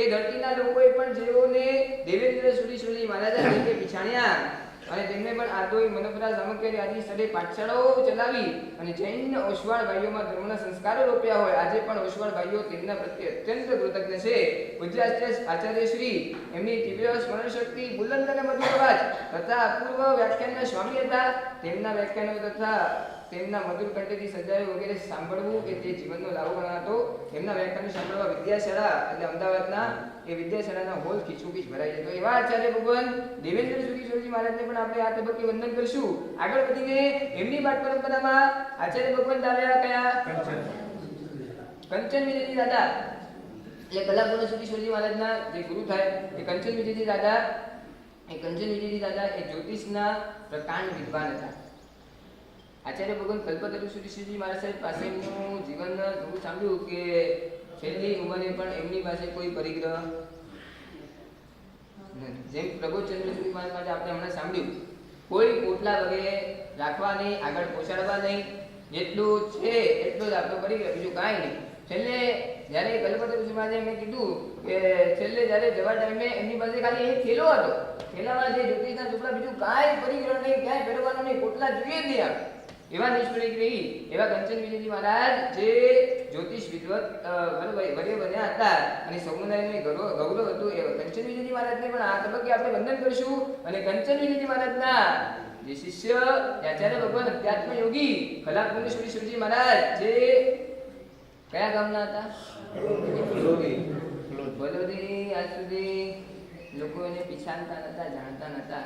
એ ધરતીના લોકોએ પણ જેઓને દેવેન્દ્ર સુરી મહારાજ તરીકે પીછાણ્યા અને તેમને પણ આદોઈ મનોપરા સામગ્રી આદિ સ્થળે પાઠશાળાઓ ચલાવી અને જૈન ઓશવાળ ભાઈઓમાં ધર્મના સંસ્કારો રોપ્યા હોય. આજે પણ ઓશવાળ ભાઈઓ તેમના પ્રત્યે અત્યંત કૃતજ્ઞ છે. પૂજ્ય આચાર્ય શ્રી એમની તીવ્ર સ્મરણ શક્તિ, બુલંદ અને મધુર અવાજ તથા અપૂર્વ વ્યાખ્યાનના સ્વામી હતા. તેમના વ્યાખ્યાનો તથા તેમના મધુર કંઠથી સજાયો વગેરે સાંભળવું એ તે જીવનનો લાભ ગણાતો. એમના વ્યાખ્યાનો સાંભળવા વિદ્યાશાળા એટલે અમદાવાદના એ વિદ્યાશાળાના હોલ ખીચોખીચ ભરાઈ જતો. એવા આચાર્ય ભગવાન દેવેન્દ્ર સુરી મહારાજને પણ આપણે આ તબક્કે વંદન કરીશું. આગળ વધીને એમની વાત પરંપરામાં આચાર્ય ભગવાન આવ્યા કયા? કંચન વિજયજી દાદા. એ કલાપુર સુરી મહારાજના જે ગુરુ થાય એ કંચન વિજયજી દાદા. એ કંચન વિજયજી દાદા એ જ્યોતિષના પ્રકાંડ વિદ્વાન હતા. આચાર્ય ભગવાન કલ્પતરુ સુરી મહારાજ સાહેબ પાસે એમનું જીવન થોડું સાંભળ્યું કે છેલ્લી ઉંમરે પણ એમની પાસે કોઈ પરિગ્રહ જેમ પ્રભુચંદ્ર મહારાજ માટે આપણે હમણાં સાંભળ્યું કોઈ પોટલા વગેરે રાખવા નહીં, આગળ પહોંચાડવા નહીં, જેટલું છે એટલું જ આપણો પરિગ્રહ, બીજું કાંઈ નહીં. છેલ્લે જ્યારે કલ્પતરુ મહારાજે એમને કીધું કે છેલ્લે જ્યારે જવા ટાઈમે એમની પાસે ખાલી એક થેલો હતો. થેલામાં જે જ્યોતિષના ચોપડા, બીજું કાંઈ પરિગ્રહ નહીં, ક્યાંય પહેરવાનું નહીં, પોટલા જોઈએ જ નહીં આપણે. એવા નિષ્ફળી રહી એવા કંચન વિજયજી મહારાજ જે જ્યોતિષ વિદ્વત વર્ય બન્યા હતા અને સમુદાયનું ગૌરવ હતું. એવા કંચન વિજયજી મહારાજને પણ આ તબક્કે આપણે વંદન કરીશું. અને કંચન વિજયજી મહારાજના જે શિષ્ય આચાર્ય ભગવાન અધ્યાત્મ યોગી કલાપુર સુરી મહારાજ જે કયા ગામના હતા? બલોદી. આજ સુધી લોકો એને પીછાણતા નતા, જાણતા નતા.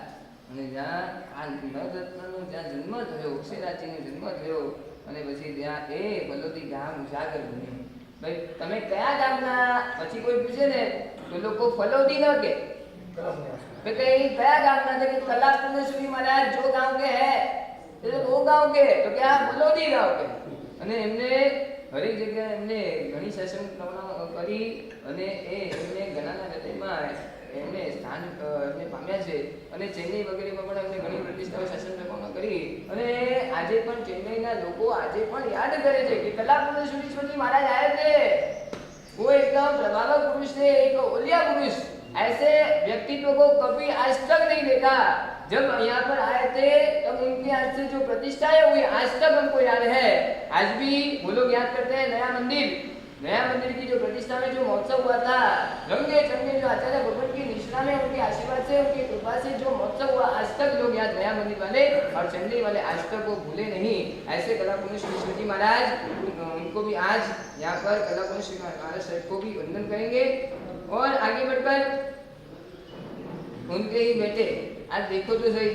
અને જ્યાં આ નવરત્નનો જ્યાં જન્મ થયો, ઉક્ષેરાજીનો જન્મ થયો અને પછી ત્યાં એ બલોદી ગામ ઉજાગર બન્યું. ભાઈ તમે કયા ગામના? પછી કોઈ પૂછે ને તો લોકો ફલોદી ન કે तो कहीं कया गांव ना थे कि कला पुण्यश्री महाराज जो गांव के है એ તો બહુ ગાંવ કે તો કે આ બલોદી ગાંવ કે અને એમને હરેક જગ્યાએ એમને ઘણી શાસન કરી અને એમને ઘણાના હૃદયમાં એમને સ્થાન એમને પામ્યા છે અને ચેન્નઈ વગેરેમાં પણ એમને ઘણી પ્રતિષ્ઠાઓ શાસન કરવામાં કરી અને આજે પણ ચેન્નઈના લોકો આજે પણ યાદ કરે છે કે કલા પુણ્યશ્રી महाराज आए थे। वो एकदम प्रभावक पुरुष थे, एक ओलिया पुरुष। ऐसे व्यक्तित्व को कभी आज तक नहीं देखा। जब यहाँ पर आए थे तब उनके हाथ से जो प्रतिष्ठाएं हुई आज तक हमको याद है। आज भी वो लोग याद करते हैं नया मंदिर की जो प्रतिष्ठा में जो महोत्सव हुआ था, रंगे चंगे जो आचार्य भगवान की निष्ठा में उनके आशीर्वाद से उनकी कृपा से जो महोत्सव हुआ आज तक लोग याद नया मंदिर वाले और चंडी वाले आज तक वो भूले नहीं। ऐसे कला पुण्यश्री जी महाराज उनको भी आज यहाँ पर कला पुण्यश्री महाराज साहब को भी वंदन करेंगे और आगे बढ़कर उनके ही बेटे आज देखो तो सही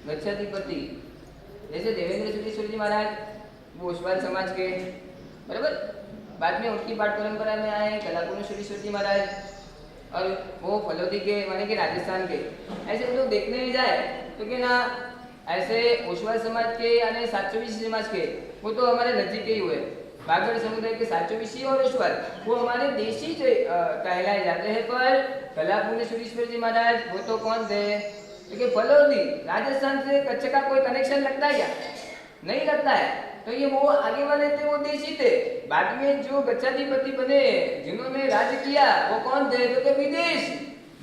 गच्छाधिपति जैसे देवेंद्र सुरेश्वर जी महाराज वो ओसवाल समाज के बराबर, बाद में उनकी पाठ परंपरा में आए कला पुण्यश्री जी महाराज और वो फलोदी के माने कि राजस्थान के। ऐसे लोग देखने ही जाए तो कि ना ऐसे ओसवाल समाज के यानी 720 समाज के वो तो हमारे नजीक ही हुए। बागड़ समुदाय के 720 और ओसवाल वो हमारे देशी कहलाए जाते हैं, पर कला पुण्यश्री जी महाराज वो तो कौन थे? क्योंकि फलोदी राजस्थान से कच्छ का कोई कनेक्शन लगता है क्या? नहीं लगता है। तो ये वो आगे वाले थे, वो देशी थे। बाद में जो गच्छाधिपति बने जिन्होंने राज किया वो कौन थे? तो कि विदेशी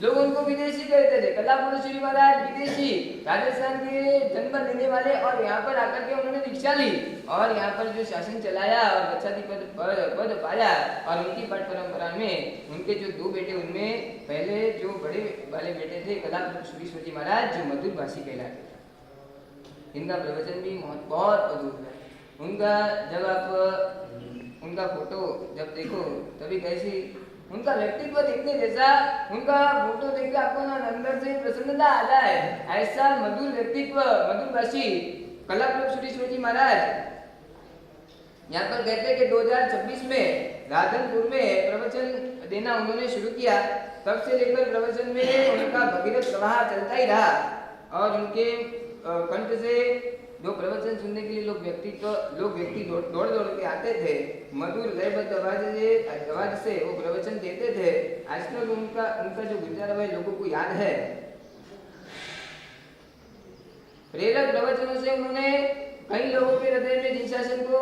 लोग उनको विदेशी कहते थे। कला पुण्यश्री महाराज विदेशी राजस्थान के जन्म लेने वाले और यहाँ पर आकर के उन्होंने दीक्षा ली और यहाँ पर जो शासन चलाया और गच्छाधिपति पद पाया और उनकी पाठ परंपरा में उनके जो दो बेटे उनमें पहले जो बड़े वाले बेटे थे कला पुण्यश्री जी महाराज जो मधुर भाषी कहलाते। इनका प्रवचन भी बहुत अद्भुत है। उनका जब आप उनका फोटो जब देखो तभी कैसी उनका व्यक्तित्व देखने जैसा, उनका फोटो देख के आपको ना अंदर से प्रसन्नता आ जाए। ऐसा मधुर व्यक्तित्व मधुर भाषी कला पुण्यश्री जी महाराज यहाँ पर कहते हैं कि 2026 में राधनपुर में प्रवचन देना उन्होंने शुरू किया। तब से लेकर प्रवचन में उनका भगीरथ प्रवाह चलता ही रहा और उनके कंठ से जो प्रवचन सुनने के लिए लोग व्यक्ति दौड़ के आते थे। मधुर लयबद्ध आवाज से वो प्रवचन देते थे। आज तक उनका जो गुजारा हुआ लोगों को याद है। प्रेरक प्रवचनों से उन्होंने कई लोगों के हृदय में जिन शासन को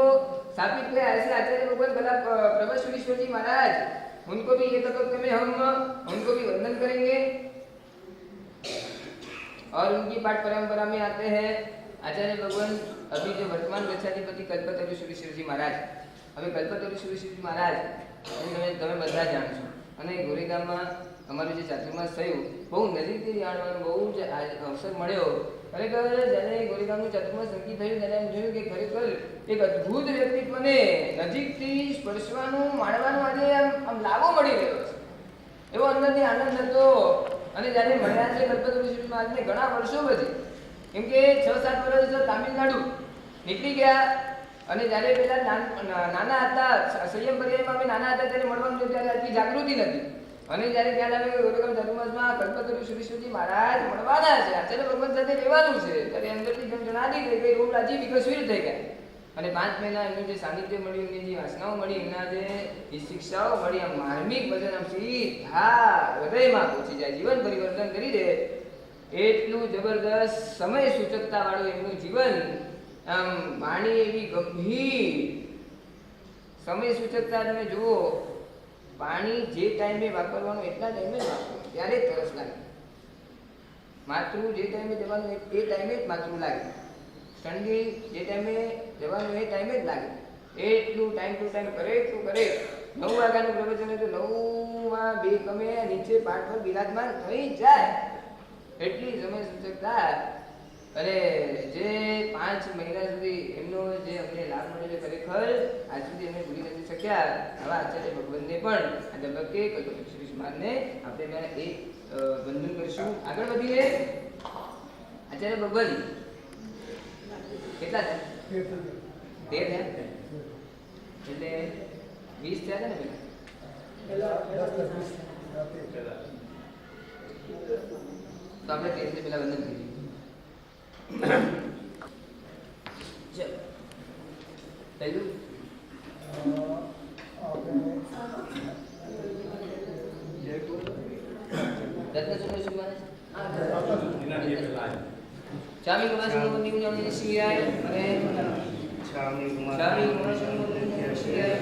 स्थापित किया। ऐसे आचार्य भगवान कला प्रभुश्वरेश्वर जी महाराज उनको भी ये तबक्के में हम उनको भी वंदन करेंगे और उनकी पाठ परंपरा में आते हैं आचार्य भगवान अभी जो वर्तमान गच्छाधिपति कल्पतरु सुरेश्वरजी महाराज। હવે કલ્પતરુ સુરેશ્વરજી મહારાજ તમે બધા જાણો છો અને ગોરેગામમાં અમારું જે ચાતુર્માસ થયું બહુ નજીકથી જાણવાનો બહુ જ અવસર મળ્યો। ખરેખર જ્યારે ગોરેગામનું ચાતુર્માસ નક્કી થયું ત્યારે એમ જોયું કે ખરેખર એક અદ્ભુત વ્યક્તિત્વને નજીકથી સ્પર્શવાનું માણવાનું આજે આમ લાવો મળી રહ્યો છે એવો અંદરથી આનંદ હતો। અને જ્યારે મળ્યા છે કલ્પતરુ સુરેશ્વરજી મહારાજને ઘણા વર્ષો પછી, કેમ કે 6-7 વર્ષ તામિલનાડુ નીકળી ગયા અને જ્યારે પેલા નાના હતા સંયમ પર્યાયમાં અમે નાના હતા ત્યારે મળવાનું થયું ત્યારે આટલી જાગૃતિ નથી અને જ્યારે ખ્યાલ આવે કે ગોરેગામ ચાતુર્માસમાં કલ્પતરુ સુરેશ્વરજી મહારાજ મળવાના છે, આચાર્ય ભગવાન સાથે રહેવાનું છે, ત્યારે અંદરથી જણાતી થઈ ગઈ, રૂમ રાજી વિકસવીર થઈ ગયા અને 5 મહિના એમનું જે સાનિધ્ય મળ્યું, એમની જે વાસનાઓ મળી, એમના જે શિક્ષાઓ મળી, આમ માર્મિક વચન આમ સીધા હૃદયમાં પહોંચી જાય, જીવન પરિવર્તન કરી દે એટલું જબરદસ્ત સમય સૂચકતા વાળું એમનું જીવન। આમ વાણી એવી ગંભીર સમય સૂચકતા તમે જુઓ, પાણી જે ટાઈમે વાપરવાનું એટલા ટાઈમે જ વાપરવાનું, ત્યારે તરસ લાગે। માતૃ જે ટાઈમે જવાનું એ ટાઈમે જ માતૃ લાગે, ઠંડી જે ટાઈમે જવાનું એ ટાઈમે જ લાગે। એટલું ટાઈમ ટુ ટાઈમ કરે એટલું કરે। 9 વાગ્યાનું પ્રવચન હોય તો 9માં 2 કમે નીચે પાઠ પર બિરાજમાન થઈ જાય એટલી સમય સૂચકતા। અને જે 5 મહિના સુધી એમનો જે અમને લાભ મળ્યો છે ખરેખર આજ સુધી અમે ભૂલી નથી શક્યા। આવા આચાર્ય ભગવાનને પણ આ તબક્કે કલ્પતરુ સુરેશ્વરજી મહારાજને આપણે એક વંદન કરીશું। આગળ વધીએ આચાર્ય ભગવાન કેટલા થયા? 13 થયા એટલે 20 થયા હતા ને પેલા તો આપણે કઈ રીતે પેલા વંદન કરીએ? ચલો પહેલું રત્નચંદ્ર શું માને છે? ચામી કુમાર નિમ્ન શિરાય અને છામી કુમાર શિરાય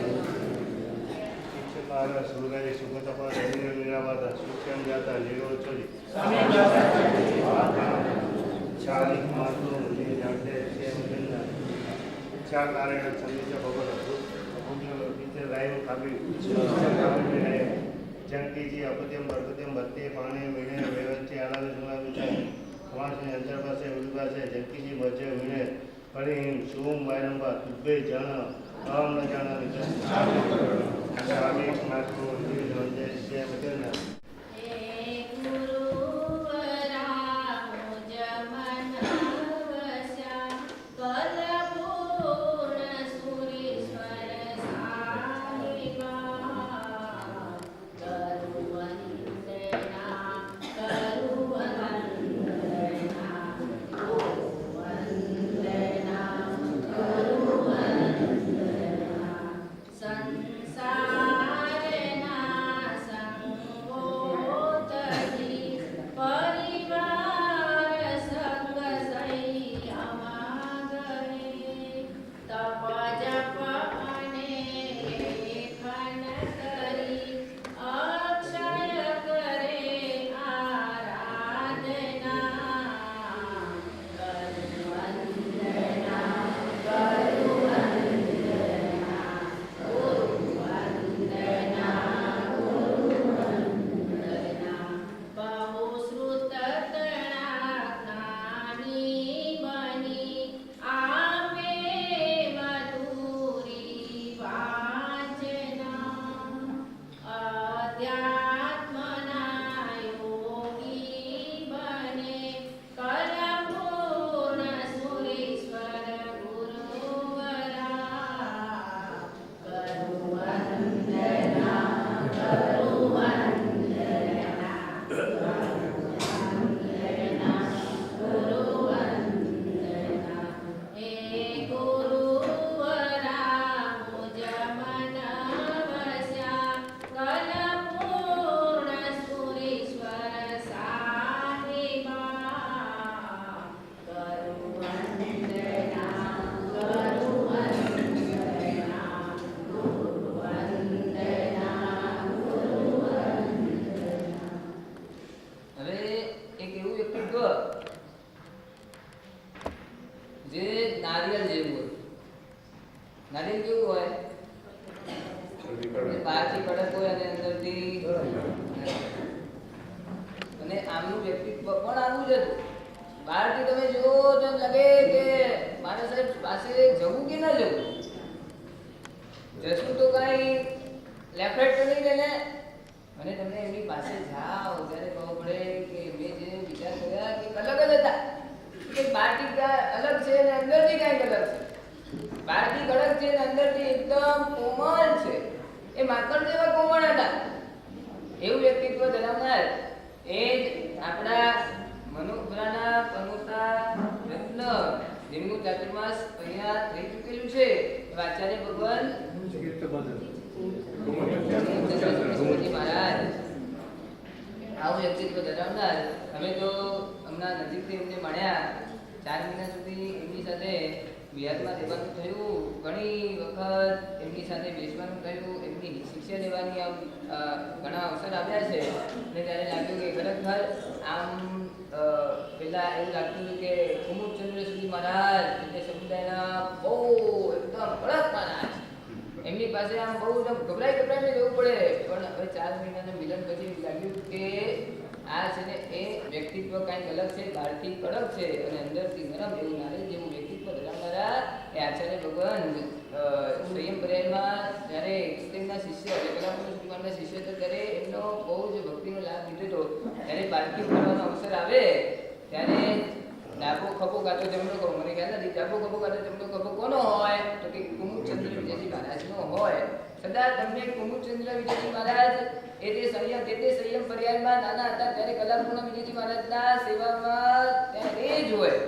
શિક્ષકાર સુરગારી સુગતપા રવિન્દ્ર નિરાવાદા સુખ્યામ જાતા નિરોચરી છામી કુમાર તો મુજે જાતે છે મુજે ચાર કારણ સંદેશ ભગવત બીતે લાઈવ કાબી જંકીજી અપદ્યમ બરપદ્યમ ભત્તે પાણે મીણે વેવચ્ચે આલાવે સુણાવી થાય ખમાસની અંતર પાસે ઉડી પાસે જંકીજી મજે મીણે પરિહિમ સુમ વાયરંબા તુબ્બે જણ અમ ન જાણાવી સ્વામી માતૃ નિર્જય છે વગેરે સદા તમને કુમુદચંદ્ર વિજયજી મહારાજ તે સંયમ પર્યાયમાં નાના હતા ત્યારે કલાપૂર્ણ વિજયજી મહારાજના સેવામાં ત્યારે જ હોય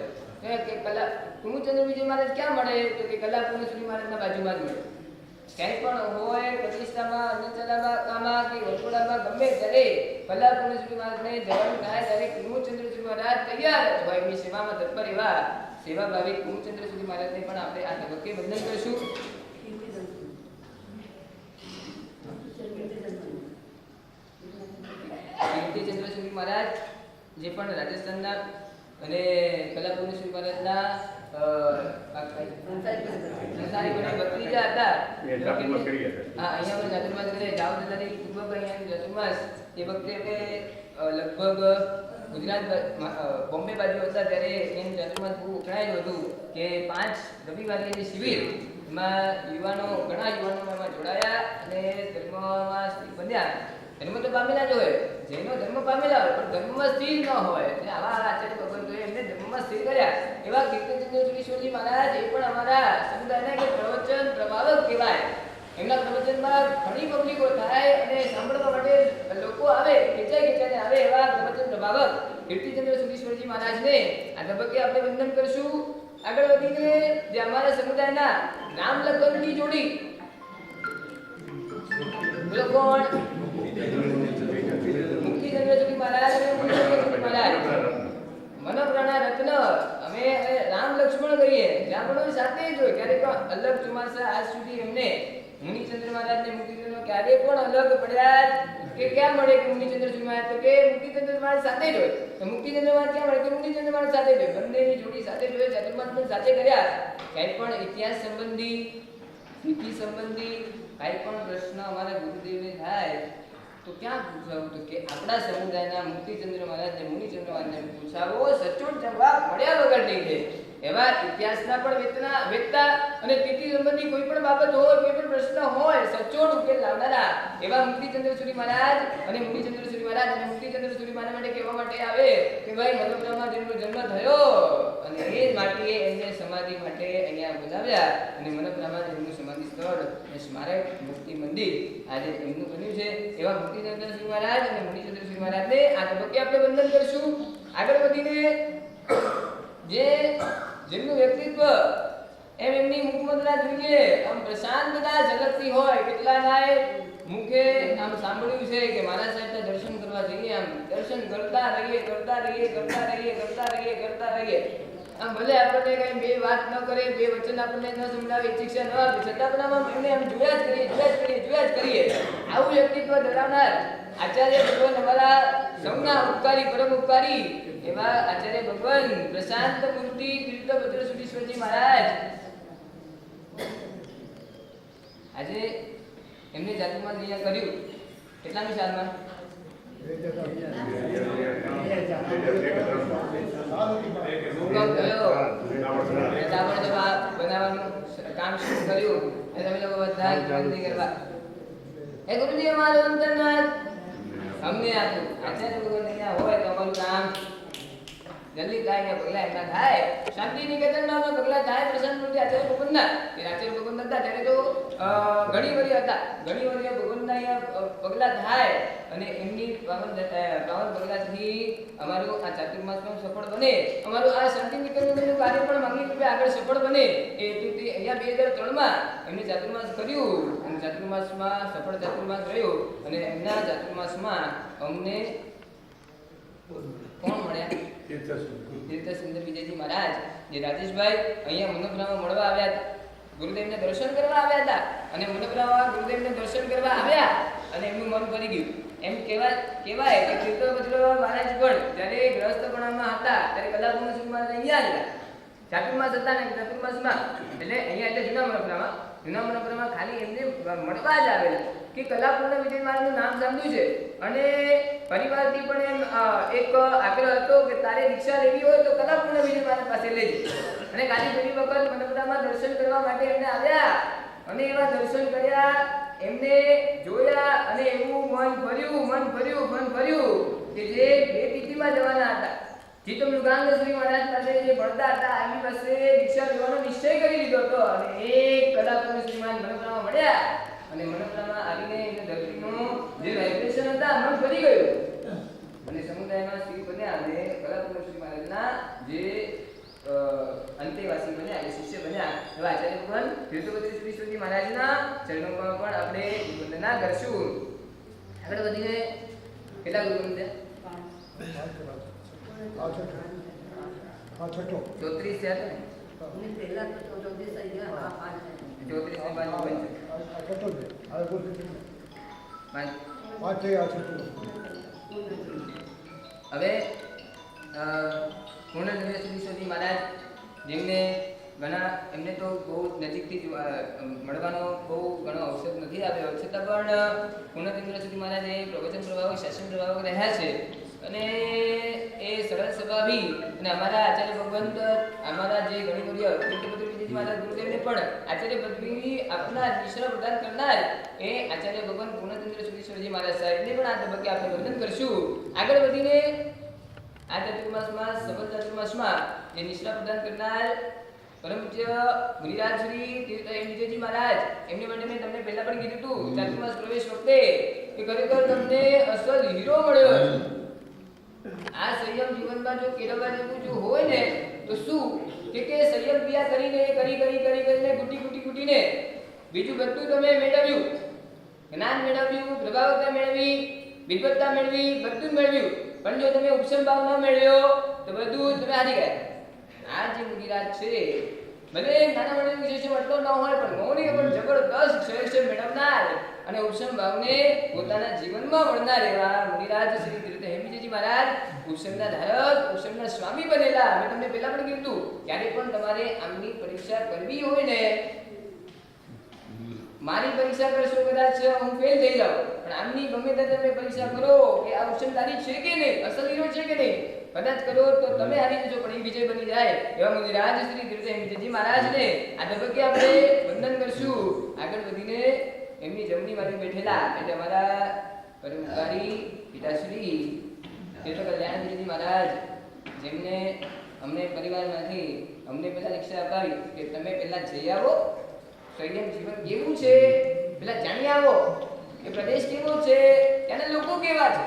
કે કુમુદચંદ્ર વિજય મહારાજ ક્યાં મળે તો કે કલાપૂર્ણ શ્રી મહારાજના બાજુમાં જ મળે. ક્યાંય પણ હોય પ્રતિષ્ઠામાં અન્નચલામાં કે વટોળામાં ગમે ત્યારે કલાપૂર્ણ શ્રી મહારાજને જવાનું થાય ત્યારે કુમુદચંદ્ર શ્રી મહારાજ તૈયાર જ હોય એમની સેવામાં તત્પર એવા સેવા ભાવી કુમુદચંદ્ર શ્રી મહારાજને પણ આપણે આ તબક્કે વંદન કરીશું. કીર્તિચંદ્ર શ્રી મહારાજ જે પણ રાજસ્થાનના અને કલાપૂર્ણ શ્રી મહારાજના સંસારી બને ભત્રીજા હતા. અહીંયા પણ ચાતુર્માસ કરે જાવ દાદાની પૂર્વક અહીંયા ચાતુર્માસ એ વખતે લગભગ ગુજરાત બોમ્બે બાજુ હતા ત્યારે એમ ચાતુર્માસ બહુ ઉખણાયેલું હતું કે 5 રવિવારની જે શિબિર એમાં ઘણા યુવાનો એમાં જોડાયા અને ધર્મમાં બન્યા. ધર્મ તો પામેલા જ હોય, જૈનો ધર્મ પામેલા હોય પણ ધર્મમાં સ્થિર ન હોય એટલે આવા આચાર્ય ભગવંતોએ એમને ધર્મમાં સ્થિર કર્યા. એવા કીર્તિચંદ્ર મહારાજ એ પણ અમારા સમુદાયના એક પ્રવચન પ્રભાવક કહેવાય. એમના પ્રવચનમાં ઘણી પબ્લિકો થાય અને સાંભળવા માટે લોકો આવે, ખેંચાઈને આવે એવા પ્રવચન પ્રભાવક કીર્તિચંદ્ર સુધીશ્વરજી મહારાજને આ તબક્કે આપણે વંદન કરીશું. આગળ વધીને જે અમારા સમુદાયના નામ લખનની જોડી બોલો કોણ? મુક્તિચંદ્રજી મહારાજ અને મુક્તિચંદ્રજી મહારાજ મનોપ્રાણા રત્ન. અમે રામ લક્ષ્મણ કરીએ જ્યાં પણ સાથે જ હોય. ક્યારેક અલગ ચોમાસા આજ સુધી એમને મુનિચંદ્ર મહારાજ ને મુક્તિચંદ્ર ક્યારે પણ અલગ પડ્યા કે ક્યાં મળે કે મુનિચંદ્ર મહારાજ તો કે મુક્તિચંદ્ર મહારાજ સાથે જ હોય તો મુક્તિચંદ્ર મહારાજ ક્યાં મળે કે મુનિચંદ્ર મહારાજ સાથે જ હોય. બંનેની જોડી સાથે જ હોય. ચાતુર્માસ પણ સાથે કર્યા. ક્યાંય પણ ઇતિહાસ સંબંધી નીતિ સંબંધી કાંઈ પણ પ્રશ્ન અમારા ગુરુદેવને થાય તો ક્યાં પૂછાવું તો કે આપણા સમુદાયના મુક્તિચંદ્ર મહારાજને મુનિચંદ્ર મહારાજને પૂછાવો, સચોટ જવાબ મળ્યા વગર નહીં દે. એવા ઇતિહાસના પણ વેદતા અને તિથિ સંબંધી કોઈ પણ બાબત હોય, કોઈ પણ પ્રશ્ન હોય, સચોટ ઉકેલ લાવનારા એવા મુક્તિચંદ્ર સુરી મહારાજ અને મુનિચંદ્ર સુરી મહારાજ. અને મુક્તિચંદ્ર સુરી મહારાજ માટે કહેવા માટે આવે કે ભાઈ મનોબ્રહ્મા જેમનો જન્મ થયો અને એ જ માટે એમને સમાધિ માટે અહીંયા બોલાવ્યા અને મનોબ્રહ્મા જેમનું સમાધિ સ્થળ અને સ્મારક મુક્તિ મંદિર આજે એમનું બન્યું છે. એવા મુક્તિચંદ્ર સુરી મહારાજ અને મુનિચંદ્ર સુરી મહારાજને આ તબક્કે આપણે વંદન કરીશું. આગળ વધીને જેમનું વ્યક્તિત્વ એમ એમની મુખમુદ્રા જોઈએ આમ પ્રશાંતતા ઝલકતી હોય. કેટલાનાય મુખે આમ સાંભળ્યું છે કે મહારાજ સાહેબના દર્શન કરવા જઈએ, આમ દર્શન કરતા રહીએ. આમ ભલે આપણને કઈ બે વાત ન કરે, બે વચન આપણને ન સંભળાવે, શિક્ષા ન આપે, છતાં પણ આમ એમને આમ જોયા જ કરીએ. આવું વ્યક્તિત્વ ધરાવનાર આચાર્ય ભગવાન અમારા સૌના ઉપકારી પરમ ઉપકારી એવા આચાર્ય ભગવાન પ્રશાંત મૂર્તિ તીર્થભદ્ર સુધીશ્વરજી મહારાજ આજે એમને ચાતુર્માસ અહીંયા કર્યું. કેટલામી સાલમાં? બનાવવાનું કામ શરૂ કર્યું અને તમે લોકો બધા કરવા એ ગુરુજી અમારું અંતરનાથ અમને આપ્યું. આચાર્ય ભગવાન અહીંયા હોય તો અમારું કામ જલ્દી થાય ને પગલા એમના થાય. શાંતિ નિકેતનમાં પગલા થાય. પ્રશાંત મૂર્તિ આચાર્ય ભગવાનના આચાર્ય ભગવાન હતા ત્યારે તો ઘણી વરી ભગવાનના અહીંયા પગલા થાય અને એમની પાવન પગલાથી અમારું આ ચાતુર્માસમાં સફળ બને. અમારું આ શાંતિ નિકેતનનું કાર્ય પણ માંગી રૂપે આગળ સફળ બને એ હેતુથી અહીંયા 2003માં એમને ચાતુર્માસ કર્યું અને ચાતુર્માસમાં સફળ ચાતુર્માસ રહ્યો અને એમના ચાતુર્માસમાં અમને કોણ મળ્યા? તીર્થસુંદર વિજયજી મહારાજ જે રાજેશભાઈ અહીંયા મનોબ્રહ્મા મળવા આવ્યા હતા, ગુરુદેવને દર્શન કરવા આવ્યા હતા અને મનોબ્રહ્મા ગુરુદેવને દર્શન કરવા આવ્યા અને એમનું મન ભરી ગયું. એમ કહેવાય કે તીર્થભદ્ર મહારાજ પણ જ્યારે ગ્રહસ્થપણામાં હતા ત્યારે કલાપૂર્ણ શ્રી મહારાજ અહીંયા આવ્યા. ચાતુર્માસ હતા ને ચાતુર્માસમાં એટલે અહીંયા એટલે જૂના મનોબ્રહ્મા ખાલી એમને મળવા જ આવેલા કે કલાપૂર્ણ વિજય મહારાજનું નામ સાંભળ્યું છે અને પરિવારથી પણ એમ એક આગ્રહ હતો કે તારે દીક્ષા લેવી હોય તો કલાપૂર્ણ વિજય મહારાજ પાસે લેજે. અને ખાલી પહેલી વખત મનોબ્રહ્મા દર્શન કરવા માટે એમને આવ્યા અને એવા દર્શન કર્યા, એમને જોયા અને એવું મન ભર્યું કે જે બે તિથિમાં જવાના હતા. જીતો મૃગાંગ શ્રી મહારાજ પાસે જે ભણતા હતા એમની પાસે દીક્ષા લેવાનો નિશ્ચય કરી લીધો હતો અને એક કલાપૂર્ણ શ્રી મહારાજ મનોબ્રહ્મા મળ્યા અને મનોકામના આવીને એને ધરતીનું જે વાઇબ્રેશન હતા મન ફરી ગયું અને સમુદાયમાં શ્રી બન્યા અને કલાપુર શ્રી મહારાજના જે અંતેવાસી બન્યા એ શિષ્ય બન્યા એવા આચાર્ય ભગવાન તીર્થોપતિ શ્રી શ્રી મહારાજના ચરણોમાં પણ આપણે વંદના કરશું. આગળ વધીને કેટલા ગુરુ વંદ્યા? 34 થયા હતા ને પહેલા તો 34 થઈ ગયા. 34 ને બાદ હવે પૂર્ણચંદ્ર શ્રી મહારાજ જેમને ઘણા એમને તો બહુ નજીકથી મળવાનો બહુ ઘણો અવસર નથી આવ્યો છતાં પણ પૂર્ણચંદ્ર શ્રી મહારાજે પ્રવચન પ્રભાવક શાસન પ્રભાવક રહ્યા છે અને એ સરળ સ્વભાવી અને અમારા આચાર્ય ભગવંત અમારા જે ગણિતોર્ય તીર્થપતિ મહારાજ ગુરુદેવને પણ આચાર્ય પદવી આપનાર નિશ્ચય પ્રદાન કરનાર એ આચાર્ય ભગવાન પૂર્ણચંદ્ર સુધીશ્વરજી મહારાજ સાહેબને પણ આ તબક્કે આપણે વંદન કરશું. આગળ વધીને આ ચાતુર્માસમાં સફળ ચાતુર્માસમાં જે નિશ્ચય પ્રદાન કરનાર પરમ પૂજ્ય મુનિરાજ શ્રી તીર્થજી મહારાજ એમની માટે મેં તમને પહેલા પણ કીધું હતું ચાતુર્માસ પ્રવેશ વખતે કે ખરેખર તમને અસલ હીરો મળ્યો. આ સંયમ જીવનમાં જો કેળવવા જેવું જો હોય ને તો શું કે સંયમ ક્રિયા કરીને કરીને ગુટી બીજું બધું તમે મેળવ્યું, જ્ઞાન મેળવ્યું, પ્રભાવકતા મેળવી, વિદ્વત્તા મેળવી, બધું મેળવ્યું, પણ જો તમે ઉપસમ ભાવ ન મેળવ્યો તો બધું તમે હારી ગયા. આ જે મુનિરાજ છે ભલે નાના મોટા વિશેષ મળતો ન હોય પણ મૌની પણ જબરદસ્ત શ્રેષ્ઠ મેળવનાર અને ઉપસમ ભાવને પોતાના જીવનમાં વળનાર એવા મુનિરાજ શ્રી તીર્થ હેમજીજી મહારાજ ઉપસમના ધારક, ઉપસમના સ્વામી બનેલા. મેં તમને પહેલા પણ કીધું ક્યારે પણ તમારે આમની પરીક્ષા કરવી હોય ને, મારી પરીક્ષા કરશો કદાચ હું ફેલ થઈ જાઉં પણ આમની ગમે ત્યારે તમે પરીક્ષા કરો કે આ ઉપસમધારી છે કે નહીં, અસલ હીરો છે કે નહીં, કદાચ કરો તો તમે હારી જશો પણ એ વિજય બની જાય એવા મુનિરાજ શ્રી તીર્થ હેમજીજી મહારાજને આ તબક્કે આપણે વંદન કરશું. આગળ વધીને એમની જમણી બાજુ બેઠેલા એટલે અમારા પરમકારી પિતાશ્રી તીર્થ કલ્યાણજીજી મહારાજ જેમને અમને પરિવારમાંથી અમને પહેલા દીક્ષા અપાવી કે તમે પહેલા જઈ આવો, સંયમ જીવન કેવું છે પેલા જાણી આવો, એ પ્રદેશ કેવો છે, ત્યાંના લોકો કેવા છે,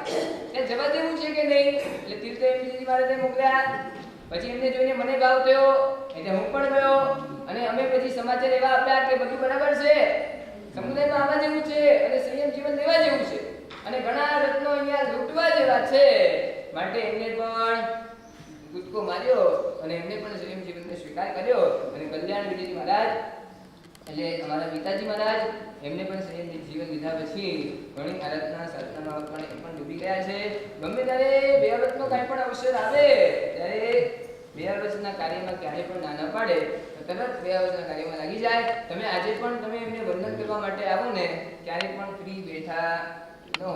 ત્યાં જવા દેવું છે કે નહીં. એટલે તીર્થ હેમજીજી મહારાજે મોકલ્યા. પછી એમને જોઈને મને ભાવ થયો એટલે હું પણ ગયો અને અમે પછી સમાચાર એવા આપ્યા કે બધું બરાબર છે, સમુદાયમાં આવવા જેવું છે અને સંયમ જીવન લેવા જેવું છે અને ઘણા રત્નો અહીંયા લૂંટવા જેવા છે, માટે એમને પણ કૂદકો માર્યો અને એમને પણ સંયમ જીવનને સ્વીકાર કર્યો. અને કલ્યાણ વિજયજી મહારાજ એટલે અમારા પિતાજી મહારાજ એમને પણ સંયમ જીવન લીધા પછી ઘણી આરાધના સાધનામાં પણ એ પણ ડૂબી ગયા છે. ગમે ત્યારે બે વર્ષનો કાંઈ પણ અવસર આવે ત્યારે બે વર્ષના કાર્યમાં ક્યારેય પણ ના પાડે તરત બે વર્ષના કાર્યમાં લાગી જાય. તમે આજે પણ તમે એમને વંદન કરવા માટે આવો ને ક્યારેય પણ ફ્રી બેઠા ન હો.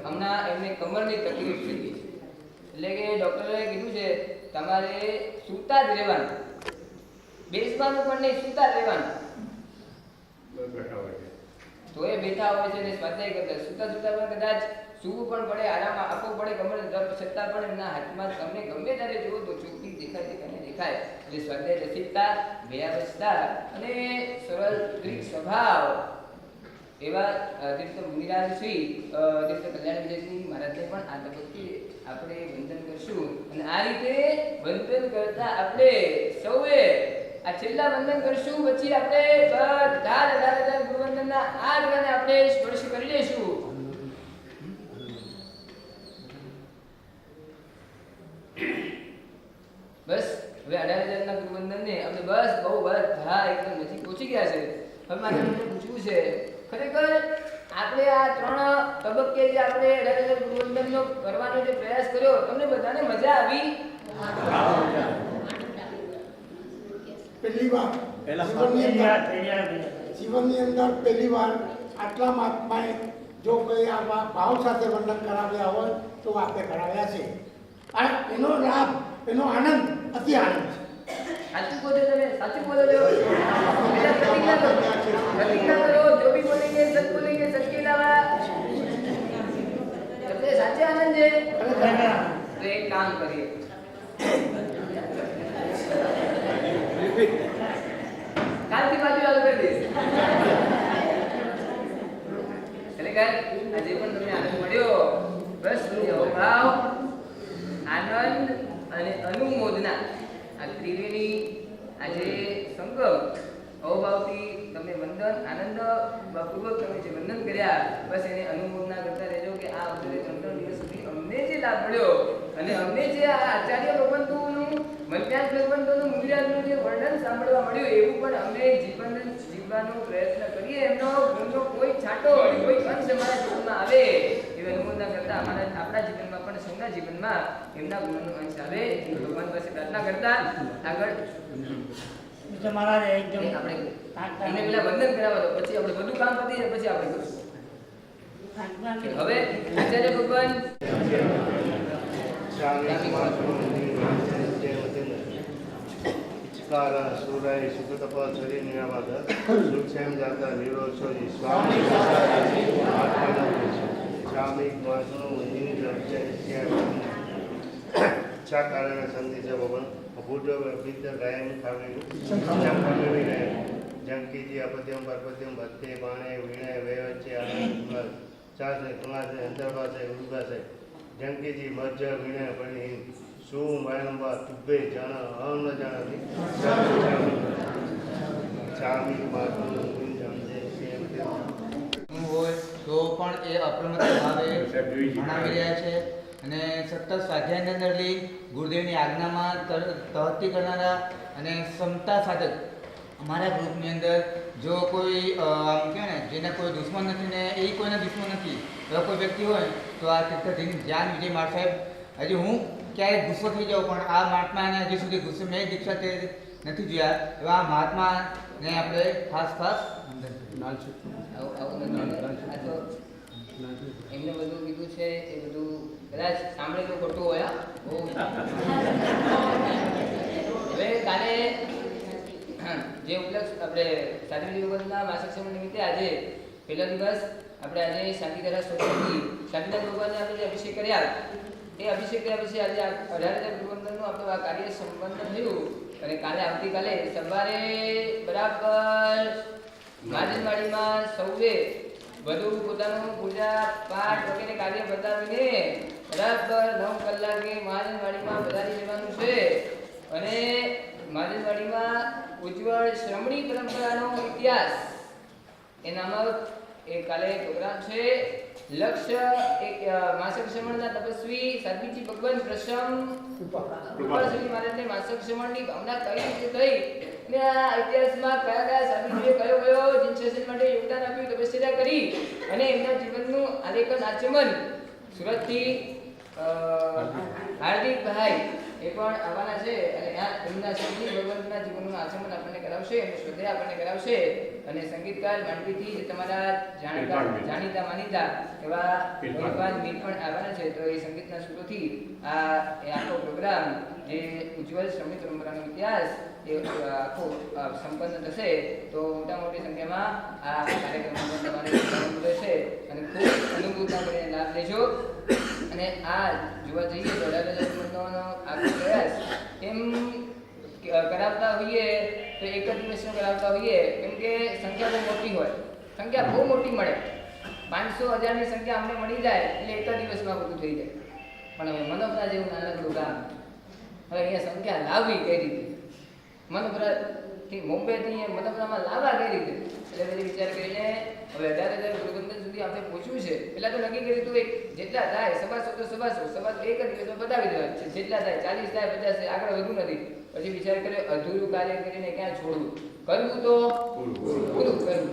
હમણાં એમને કમરની તકલીફ થઈ ગઈ છે એટલે કે ડૉક્ટરે કીધું છે તમારે સૂતા જ રહેવાનું, બેસવાનું પણ નહીં, સૂતા જ રહેવાનું. તો એ બેઠા હોય છે ને સ્વાધ્યાય કરતા સૂતા પણ કદાચ સૂવું પણ પડે, આરામ આપવો પડે કમર દર્દ છતાં પણ એમના હાથમાં તમને ગમે ત્યારે જુઓ તો ચોખ્ખી દેખાય. એટલે સ્વાધ્યાય રસિકતા, વ્યવસ્થા અને સરળ દ્રિક સ્વભાવ એવા તીર્થ મુનિરાજ શ્રી તીર્થ કલ્યાણ વિજયજી મહારાજને પણ આ તબક્કે આપણે વંદન કરશું. અને આ રીતે વંદન કરતા આપણે સૌએ આ છેલ્લા વંદન કરશું પછી આપણે બધા ગુરુવંદનના આ ગ્રહને આપણે સ્પર્શ કરી લઈશું. બસ હવે 18,000 ગુરુવંદનને આપણે બસ બહુ બધા એકદમ નજીક પહોંચી ગયા છે. હવે મારે તમને પૂછવું છે ખરેખર આપણે આ ત્રણ તબક્કે જે આપણે 18,000 ગુરુવંદનનો કરવાનો જે પ્રયાસ કર્યો તમને બધાને મજા આવી? પહેલી વાર જીવનની અંદર પહેલી વાર આટલા મહાત્માએ જો કોઈ આ ભાવ સાથે વર્ણન કરાવ્યા હોય તો આપણે કરાવ્યા છે. આ એનો લાભ, એનો આનંદ અતિ આનંદ છે. સાચું બોલો તમે, સાચું બોલો છો. પ્રતિજ્ઞા કરો, જો ભી બોલેંગે સચ બોલેંગે, સચ के अलावा सबसे સાચે આનંદ છે. તો એક કામ કરીએ, કાલથી પાછું ચાલુ કરી દઈશ. સંગીતકાર આજે પણ તમને આનંદ મળ્યો બસ ભાવ આનંદ અને અનુમોદના આ ત્રિવેણી આજે સંગમ અવભાવથી તમે વંદન આનંદ પૂર્વક તમે જે વંદન કર્યા બસ એને અનુમોદના કરતા રહેજો કે આ અવસરે 3 દિવસ સુધી અમને જે લાભ મળ્યો અને અમને જે આ આચાર્ય ભગવંતોનું મલ્યાસ ભગવંતોનું મૂલ્યાનું જે વર્ણન સાંભળવા મળ્યું એવું પણ અમે જીવવાનો પ્રયત્ન કરીએ એમનો ગુણનો કોઈ છાંટો કોઈ અંશ અમારા જીવનમાં આવે એવી અનુમોદના કરતા આપણા જીવનમાં પણ સૌના જીવનમાં એમના ગુણનો અંશ આવે એ ભગવાન પાસે પ્રાર્થના કરતા આગળ મહારાજ એકદમ આપણે એને પેલા વંદન કરાવવા દો પછી આપણે બધું કામ પતી જાય પછી આપણે કરીશું હવે આચાર્ય ભગવાન સુરાય સુખતપ શરીર નિયામક સુક્ષેમ જાતા નિરોષોજી સ્વામી સ્વામી કારણે સંધિ છે ભગવાન ભૂજો વિદ્ય ગાયમ ખાવી જંકીજી અપદ્યમ પરપદ્યમ ભક્તિ બાણે વીણે વેવચ્ચે આનંદ ચાસે કુણાસે અંતરભાષે ઉદભાષે જંકીજી મજ્જ વીણે પણી શું માયનંબા તુબ્બે જાણ અહમ ન જાણતી ચામી માતું જાણજે હોય તો પણ એ અપ્રમત્ત ભાવે ભણાવી રહ્યા છે અને સતત સ્વાધ્યાયની અંદર લઈ ગુરુદેવની આજ્ઞામાં તહતી કરનારા અને ક્ષમતા સાધક અમારા ગ્રુપની અંદર જો કોઈ આમ કહે ને જેને કોઈ દુશ્મન નથી ને એ કોઈના દુશ્મન નથી એવા કોઈ વ્યક્તિ હોય તો આ તીર્થધીન જ્ઞાન વિજય માર સાહેબ હજી હું ક્યારેક ગુસ્સો થઈ જાઉં પણ આ મહાત્માને હજી સુધી ગુસ્સો મેં દીક્ષા તે નથી જોયા એવા આ મહાત્માને આપણે ખાસ એમને બધું કીધું છે એ બધું કદાચ સાંભળેલું ખોટું હોય હવે કાલે જે ઉપલક્ષ આપણે સાધ્વી ભગવાનના માસિક સમય નિમિત્તે આજે પહેલો દિવસ આપણે આજે શાંતિધારા સ્તોત્રથી શાંતિનાથ ભગવાનને આપણે જે અભિષેક કર્યા એ અભિષેક કર્યા પછી આજે 18,000 ગુરુવંદનનું આપણું આ કાર્ય સંપન્ન થયું અને કાલે આવતીકાલે સવારે બરાબર મહાજનવાડીમાં સૌએ બધું પોતાનું પૂજા પાઠ વગેરે કાર્ય બતાવીને બરાબર 9 કલાકે મહાજનવાડીમાં વધારી જવાનું છે અને મહાજનવાડીમાં ઉજ્જવળ શ્રમણી પરંપરાનો ઇતિહાસ એ નામક એ કાલે પ્રોગ્રામ છે લક્ષ્ય એક માસક શ્રમણના તપસ્વી સાધ્વીજી ભગવાન પ્રસમ કૃપાશ્રી મહારાજને માસક શ્રમણની ભાવના કઈ રીતે થઈ અને આ ઇતિહાસમાં કયા કયા સાધ્વીજીએ કયો જીનસેશન માટે યોગદાન આપ્યું તપસ્યા કરી અને એમના જીવનનું આલેખન આચમન સુરતથી હાર્દિકભાઈ એ પણ આવવાના છે અને એમના સંગીત ભગવંતના જીવનનું આચમન આપણને કરાવશે એમનું શ્રદ્ધા આપણને કરાવશે અને સંગીતકાર માંડવીથી જે તમારા જાણીતા માનીતા એવા ભગવાન મીર પણ આવવાના છે તો એ સંગીતના સૂરોથી આ આખો પ્રોગ્રામ જે ઉજ્જવળ શ્રમિક પરંપરાનો ઇતિહાસ એ આખો સંપન્ન થશે તો મોટા મોટી સંખ્યામાં આ કાર્યક્રમમાં તમારે રહેશે અને ખૂબ અનુભૂતા કરીને લાભ લેજો અને આ જોવા જઈએ તો 18,000 આખો પ્રયાસ એમ કરાવતા હોઈએ તો એક જ દિવસનો કરાવતા હોઈએ કેમ કે સંખ્યા બહુ મોટી હોય સંખ્યા બહુ મોટી મળે 500,000ની સંખ્યા અમને મળી જાય એટલે એક જ દિવસમાં બધું થઈ જાય પણ હવે મનોપરા જેવું નાનકડું ગામ હવે અહીંયા સંખ્યા લાવવી કઈ રીતે મનોપરાથી મુંબઈથી મનોપરામાં લાવવા કઈ રીતે એટલે બધી વિચાર કરીને હવે 18,000 ગુરુવંદન સુધી આપણે પહોંચવું છે પેલા તો નક્કી કર્યું હતું જેટલા થાય સભાસો તો સભાસો એક જ દિવસમાં બતાવી દેવા છે જેટલા થાય 40 થાય 50 થાય આગળ વધુ નથી પછી વિચાર કર્યો અધૂરું કાર્ય કરીને ક્યાં છોડવું કરવું તો પૂરું કરવું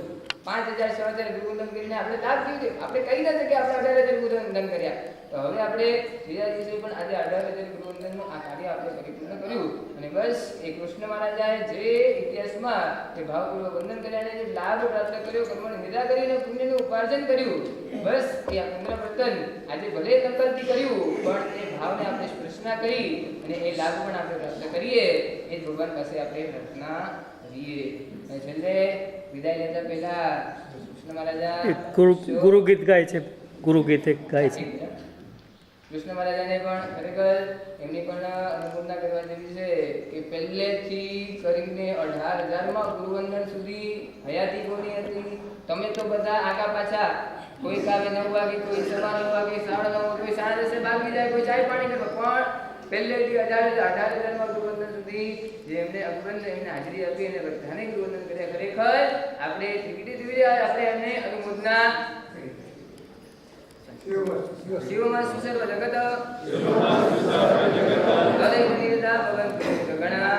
5,000 6,000 ગુરુવંદન કરીને આપણે લાભ થયું આપણે કહી ના શકીએ આપણે 18,000 ગુરુવંદન કર્યા તો હવે આપણે બીજા દિવસે પણ આજે 18,000 ગુરુવંદનનું આ કાર્ય આપણે પરિપૂર્ણ કર્યું અને બસ એ કૃષ્ણ મહારાજાએ જે ઇતિહાસમાં જે ભાવપૂર્વક વંદન કર્યા જે લાભ પ્રાપ્ત કર્યો કર્મનો નિર્વાહ કરીને પુણ્યનું ઉપાર્જન કર્યું બસ એ આ પુનઃપ્રવર્તન આજે ભલે સંકલ્પથી કર્યું પણ એ ભાવને આપણે સ્પર્શના કરી અને એ લાભ પણ આપણે પ્રાપ્ત કરીએ એ ભગવાન પાસે આપણે પ્રાર્થના કરીએ અને છેલ્લે વિદાય લેતા પહેલા કૃષ્ણ મહારાજા ગુરુ ગીત ગાય છે ગુરુ ગીત એક ગાય છે કૃષ્ણ મહારાજાને પણ ખરેખર એમની પણ અનુમોદના કરવા જેવી છે કે પહેલેથી કરીને 18,000માં ગુરુવંદન સુધી હયાતી કોની હતી તમે તો બધા આગા પાછા કોઈ કામે 9 વાગે, કોઈ સવા 9 વાગે, 9:30 વાગે, કોઈ 10:30 ભાગી જાય, કોઈ ચાય પાણી કરે, પણ પહેલેથી 18,000 ગુરુવંદન સુધી જેમને અગ્રંથ એમને હાજરી આપી અને બધાને ગુરુવંદન કર્યા. ખરેખર આપણે ટિકિટી આપણે એમને અનુમોદના શિવમાં સુસર્વ જગત ભલે નિર્દા ભવન ગણા